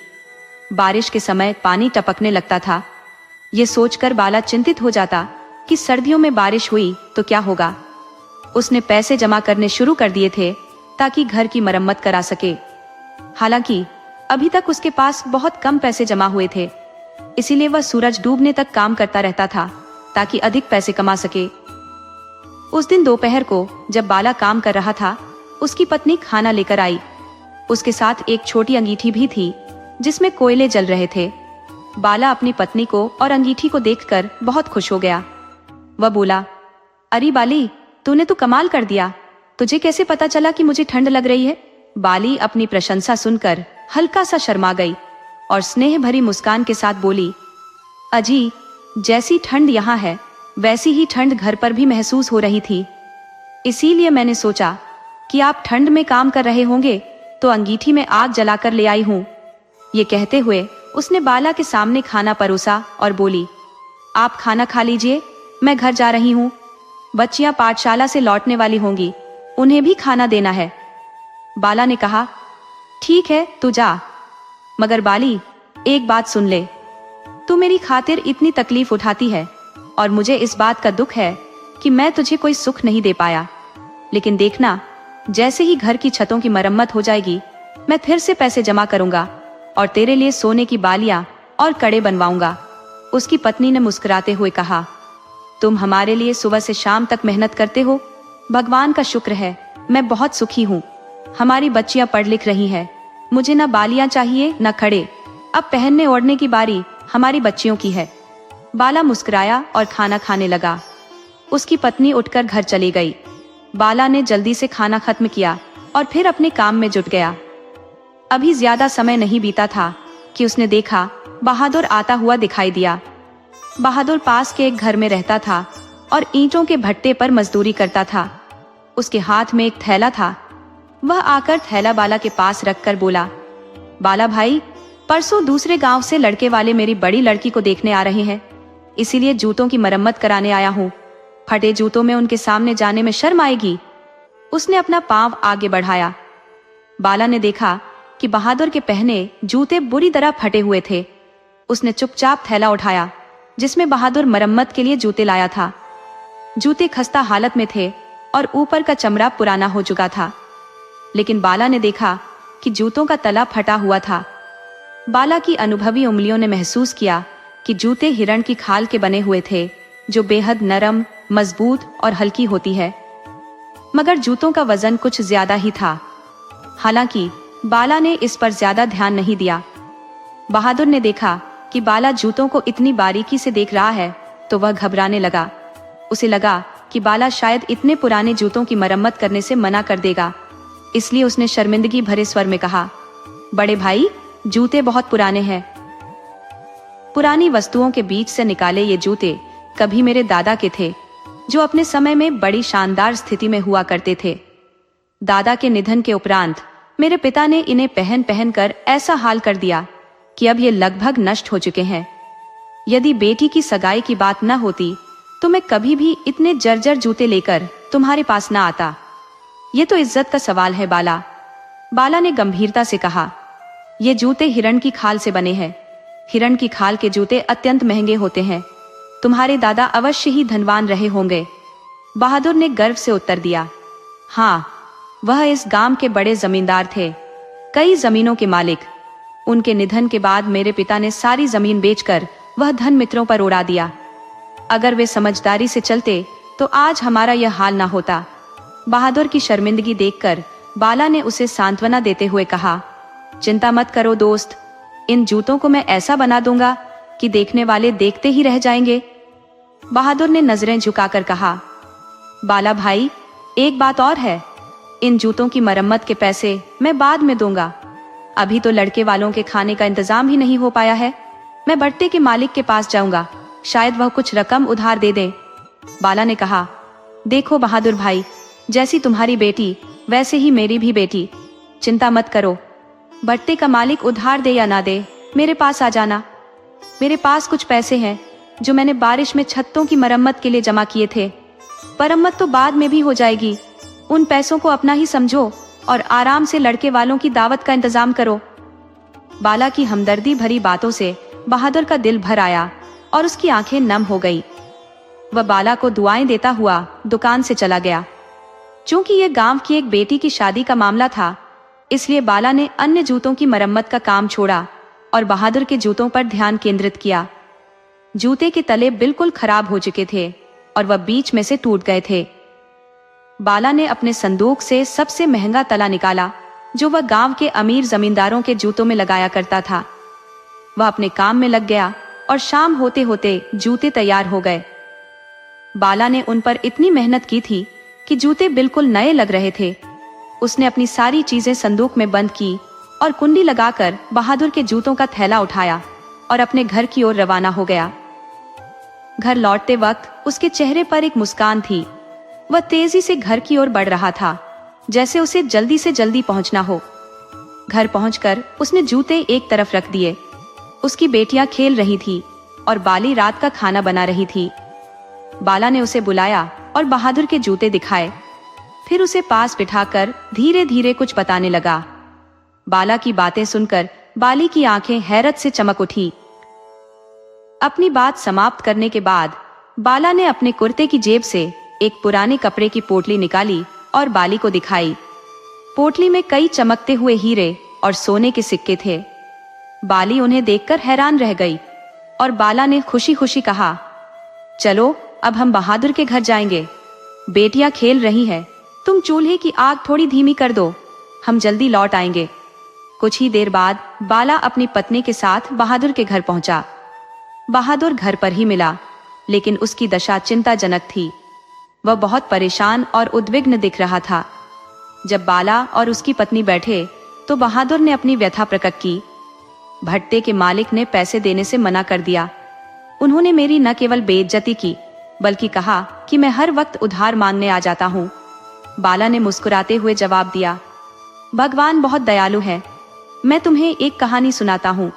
बारिश के समय पानी टपकने लगता था। ये सोचकर बाला चिंतित हो जाता कि सर्दियों में बारिश हुई तो क्या होगा। उसने पैसे जमा करने शुरू कर दिए थे ताकि घर की मरम्मत करा सके। हालांकि अभी तक उसके पास बहुत कम पैसे जमा हुए थे, इसीलिए वह सूरज डूबने तक काम करता रहता था ताकि अधिक पैसे कमा सके। उस दिन दोपहर को जब बाला काम कर रहा था, उसकी पत्नी खाना लेकर आई। उसके साथ एक छोटी अंगीठी भी थी जिसमें कोयले जल रहे थे। बाला अपनी पत्नी को और अंगीठी को देखकर बहुत खुश हो गया। वह बोला, अरे बाली, तूने तो कमाल कर दिया। तुझे कैसे पता चला कि मुझे ठंड लग रही है? बाली अपनी प्रशंसा सुनकर हल्का सा शर्मा गई और स्नेह भरी मुस्कान के साथ बोली, अजी, जैसी ठंड यहाँ है वैसी ही ठंड घर पर भी महसूस हो रही थी। इसीलिए मैंने सोचा कि आप ठंड में काम कर रहे होंगे तो अंगीठी में आग जलाकर ले आई हूँ। ये कहते हुए उसने बाला के सामने खाना परोसा और बोली, आप खाना खा लीजिए, मैं घर जा रही हूँ। बच्चियां पाठशाला से लौटने वाली होंगी, उन्हें भी खाना देना है। बाला ने कहा, ठीक है तू जा, मगर बाली एक बात सुन ले, तू मेरी खातिर इतनी तकलीफ उठाती है और मुझे इस बात का दुख है कि मैं तुझे कोई सुख नहीं दे पाया। लेकिन देखना, जैसे ही घर की छतों की मरम्मत हो जाएगी, मैं फिर से पैसे जमा करूंगा और तेरे लिए सोने की बालियां और कड़े बनवाऊंगा। उसकी पत्नी ने मुस्कुराते हुए कहा, तुम हमारे लिए सुबह से शाम तक मेहनत करते हो, भगवान का शुक्र है, मैं बहुत सुखी हूँ। हमारी बच्चियां पढ़ लिख रही हैं, मुझे ना बालियां चाहिए ना खड़े, अब पहनने ओढ़ने की बारी हमारी बच्चियों की है। बाला मुस्कुराया और खाना खाने लगा। उसकी पत्नी उठकर घर चली गई। बाला ने जल्दी से खाना खत्म किया और फिर अपने काम में जुट गया। अभी ज्यादा समय नहीं बीता था कि उसने देखा बहादुर आता हुआ दिखाई दिया। बहादुर पास के एक घर में रहता था और ईंटों के भट्टे पर मजदूरी करता था। उसके हाथ में एक थैला था। वह आकर थैला बाला के पास रखकर बोला, बाला भाई, परसों दूसरे गांव से लड़के वाले मेरी बड़ी लड़की को देखने आ रहे हैं, इसीलिए जूतों की मरम्मत कराने आया हूँ। फटे जूतों में उनके सामने जाने में शर्म आएगी। उसने अपना पांव आगे बढ़ाया। बाला ने देखा कि बहादुर के पहने जूते बुरी तरह फटे हुए थे। उसने चुपचाप थैला उठाया जिसमें बहादुर मरम्मत के लिए जूते लाया था। जूते खस्ता हालत में थे और ऊपर का चमड़ा पुराना हो चुका था, लेकिन बाला ने देखा कि जूतों का तला फटा हुआ था। बाला की अनुभवी उंगलियों ने महसूस किया कि जूते हिरण की खाल के बने हुए थे, जो बेहद नरम, मजबूत और हल्की होती है। मगर जूतों का वजन कुछ ज्यादा ही था। हालांकि बाला ने इस पर ज्यादा ध्यान नहीं दिया। बहादुर ने देखा कि बाला जूतों को इतनी बारीकी से देख रहा है तो वह घबराने लगा। उसे लगा कि बाला शायद इतने पुराने जूतों की मरम्मत करने से मना कर देगा, इसलिए उसने शर्मिंदगी भरे स्वर में कहा, बड़े भाई, जूते बहुत पुराने हैं। पुरानी वस्तुओं के बीच से निकाले ये जूते कभी मेरे दादा के थे, जो अपने समय में बड़ी शानदार स्थिति में हुआ करते थे। दादा के निधन के उपरांत मेरे पिता ने इन्हें पहन पहन कर ऐसा हाल कर दिया कि अब ये लगभग नष्ट हो चुके हैं। यदि बेटी की सगाई की बात न होती तो मैं कभी भी इतने जर्जर जूते लेकर तुम्हारे पास न आता। ये तो इज्जत का सवाल है बाला। बाला ने गंभीरता से कहा, ये जूते हिरण की खाल से बने हैं। हिरण की खाल के जूते अत्यंत महंगे होते हैं। तुम्हारे दादा अवश्य ही धनवान रहे होंगे। बहादुर ने गर्व से उत्तर दिया, हाँ, वह इस गांव के बड़े जमींदार थे, कई जमीनों के मालिक। उनके निधन के बाद मेरे पिता ने सारी जमीन बेचकर वह धन मित्रों पर उड़ा दिया। अगर वे समझदारी से चलते तो आज हमारा यह हाल ना होता। बहादुर की शर्मिंदगी देखकर बाला ने उसे सांत्वना देते हुए कहा, चिंता मत करो दोस्त, इन जूतों को मैं ऐसा बना दूंगा कि देखने वाले देखते ही रह जाएंगे। बहादुर ने नजरें झुकाकर कहा, बाला भाई, एक बात और है, इन जूतों की मरम्मत के पैसे मैं बाद में दूंगा। अभी तो लड़के वालों के खाने का इंतजाम ही नहीं हो पाया है। मैं भट्टे के मालिक के पास जाऊंगा, शायद वह कुछ रकम उधार दे दे। बाला ने कहा, देखो बहादुर भाई, जैसी तुम्हारी बेटी वैसे ही मेरी भी बेटी। चिंता मत करो, भट्टे का मालिक उधार दे या ना दे, मेरे पास आ जाना। मेरे पास कुछ पैसे हैं जो मैंने बारिश में छत्तों की मरम्मत के लिए जमा किए थे। मरम्मत तो बाद में भी हो जाएगी। उन पैसों को अपना ही समझो और आराम से लड़के वालों की दावत का इंतजाम करो। बाला की हमदर्दी भरी बातों से बहादुर का दिल भर आया और उसकी आंखें नम हो गई। वह बाला को दुआएं देता हुआ दुकान से चला गया। चूंकि यह गांव की एक बेटी की शादी का मामला था, इसलिए बाला ने अन्य जूतों की मरम्मत का काम छोड़ा और बहादुर के जूतों पर ध्यान केंद्रित किया। जूते के तले बिल्कुल खराब हो चुके थे और वह बीच में से टूट गए थे। बाला ने अपने संदूक से सबसे महंगा तला निकाला, जो वह गांव के अमीर जमींदारों के जूतों में लगाया करता था। वह अपने काम में लग गया और शाम होते होते जूते तैयार हो गए। बाला ने उन पर इतनी मेहनत की थी कि जूते बिल्कुल नए लग रहे थे। उसने अपनी सारी चीजें संदूक में बंद की और कुंडी लगाकर बहादुर के जूतों का थैला उठाया और अपने घर की ओर रवाना हो गया। घर लौटते वक्त उसके चेहरे पर एक मुस्कान थी। वह तेजी से घर की ओर बढ़ रहा था, जैसे उसे जल्दी से जल्दी पहुंचना हो। घर पहुंचकर उसने जूते एक तरफ रख दिए। उसकी बेटियां खेल रही थी और बाली रात का खाना बना रही थी। बाला ने उसे बुलाया और बहादुर के जूते दिखाए। फिर उसे पास बिठाकर धीरे धीरे कुछ बताने लगा। बाला की बातें सुनकर बाली की आंखें हैरत से चमक उठी। अपनी बात समाप्त करने के बाद बाला ने अपने कुर्ते की जेब से एक पुराने कपड़े की पोटली निकाली और बाली को दिखाई। पोटली में कई चमकते हुए हीरे और सोने के सिक्के थे। बाली उन्हें देखकर हैरान रह गई और बाला ने खुशी खुशी कहा, चलो अब हम बहादुर के घर जाएंगे। बेटियां खेल रही हैं, तुम चूल्हे की आग थोड़ी धीमी कर दो, हम जल्दी लौट आएंगे। कुछ ही देर बाद बाला अपनी पत्नी के साथ बहादुर के घर पहुंचा। बहादुर घर पर ही मिला, लेकिन उसकी दशा चिंताजनक थी। वह बहुत परेशान और उद्विग्न दिख रहा था। जब बाला और उसकी पत्नी बैठे तो बहादुर ने अपनी व्यथा प्रकट की। भट्टे के मालिक ने पैसे देने से मना कर दिया। उन्होंने मेरी न केवल बेइज्जती की, बल्कि कहा कि मैं हर वक्त उधार मांगने आ जाता हूँ। बाला ने मुस्कुराते हुए जवाब दिया, भगवान बहुत दयालु है। मैं तुम्हें एक कहानी सुनाता हूँ,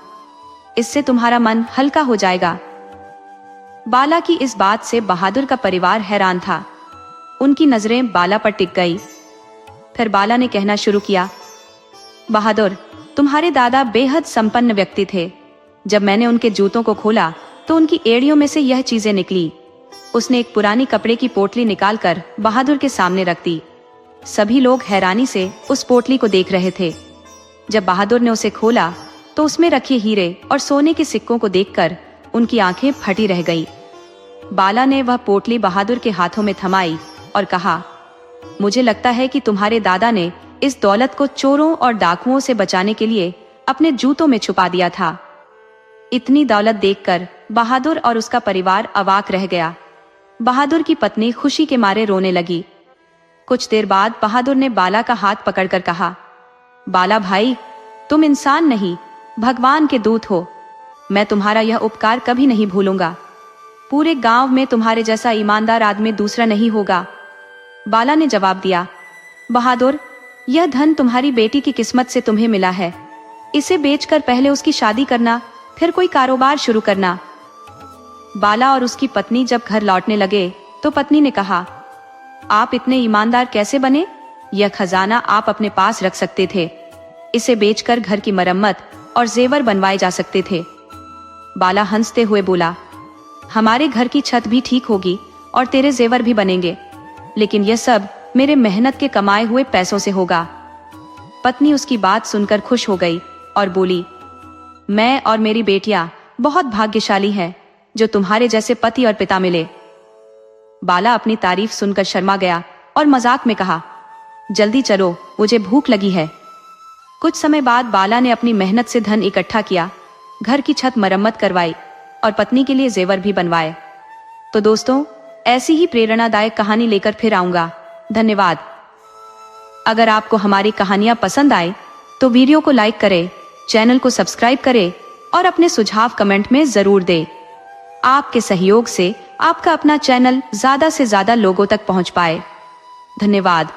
इससे तुम्हारा मन हल्का हो जाएगा। बाला की इस बात से बहादुर का परिवार हैरान था। उनकी नजरें बाला पर टिक गई। फिर बाला ने कहना शुरू किया, बहादुर, तुम्हारे दादा बेहद संपन्न व्यक्ति थे। जब मैंने उनके जूतों को खोला तो उनकी एड़ियों में से यह चीजें निकली। उसने एक पुरानी कपड़े की पोटली निकालकर बहादुर के सामने रख दी। सभी लोग हैरानी से उस पोटली को देख रहे थे। जब बहादुर ने उसे खोला तो उसमें रखे हीरे और सोने के सिक्कों को देखकर उनकी आंखें फटी रह गई। बाला ने वह पोटली बहादुर के हाथों में थमाई और कहा, मुझे लगता है कि तुम्हारे दादा ने इस दौलत को चोरों और डाकुओं से बचाने के लिए अपने जूतों में छुपा दिया था। इतनी दौलत देखकर बहादुर और उसका परिवार अवाक रह गया। बहादुर की पत्नी खुशी के मारे रोने लगी। कुछ देर बाद बहादुर ने बाला का हाथ पकड़कर कहा, बाला भाई, तुम इंसान नहीं, भगवान के दूत हो। मैं तुम्हारा यह उपकार कभी नहीं भूलूंगा। पूरे गांव में तुम्हारे जैसा ईमानदार आदमी दूसरा नहीं होगा। बाला ने जवाब दिया, बहादुर, यह धन तुम्हारी बेटी की किस्मत से तुम्हें मिला है। इसे बेचकर पहले उसकी शादी करना, फिर कोई कारोबार शुरू करना। बाला और उसकी पत्नी जब घर लौटने लगे तो पत्नी ने कहा, आप इतने ईमानदार कैसे बने? यह खजाना आप अपने पास रख सकते थे। इसे बेचकर घर की मरम्मत और जेवर बनवाए जा सकते थे। बाला हंसते हुए बोला, हमारे घर की छत भी ठीक होगी और तेरे जेवर भी बनेंगे, लेकिन यह सब मेरे मेहनत के कमाए हुए पैसों से होगा। पत्नी उसकी बात सुनकर खुश हो गई और बोली, मैं और मेरी बेटियां बहुत भाग्यशाली हैं जो तुम्हारे जैसे पति और पिता मिले। बाला अपनी तारीफ सुनकर शर्मा गया और मजाक में कहा, जल्दी चलो, मुझे भूख लगी है। कुछ समय बाद बाला ने अपनी मेहनत से धन इकट्ठा किया, घर की छत मरम्मत करवाई और पत्नी के लिए जेवर भी बनवाए। तो दोस्तों, ऐसी ही प्रेरणादायक कहानी लेकर फिर आऊंगा। धन्यवाद। अगर आपको हमारी कहानियां पसंद आए तो वीडियो को लाइक करें, चैनल को सब्सक्राइब करें और अपने सुझाव कमेंट में जरूर दें। आपके सहयोग से आपका अपना चैनल ज्यादा से ज्यादा लोगों तक पहुंच पाए। धन्यवाद।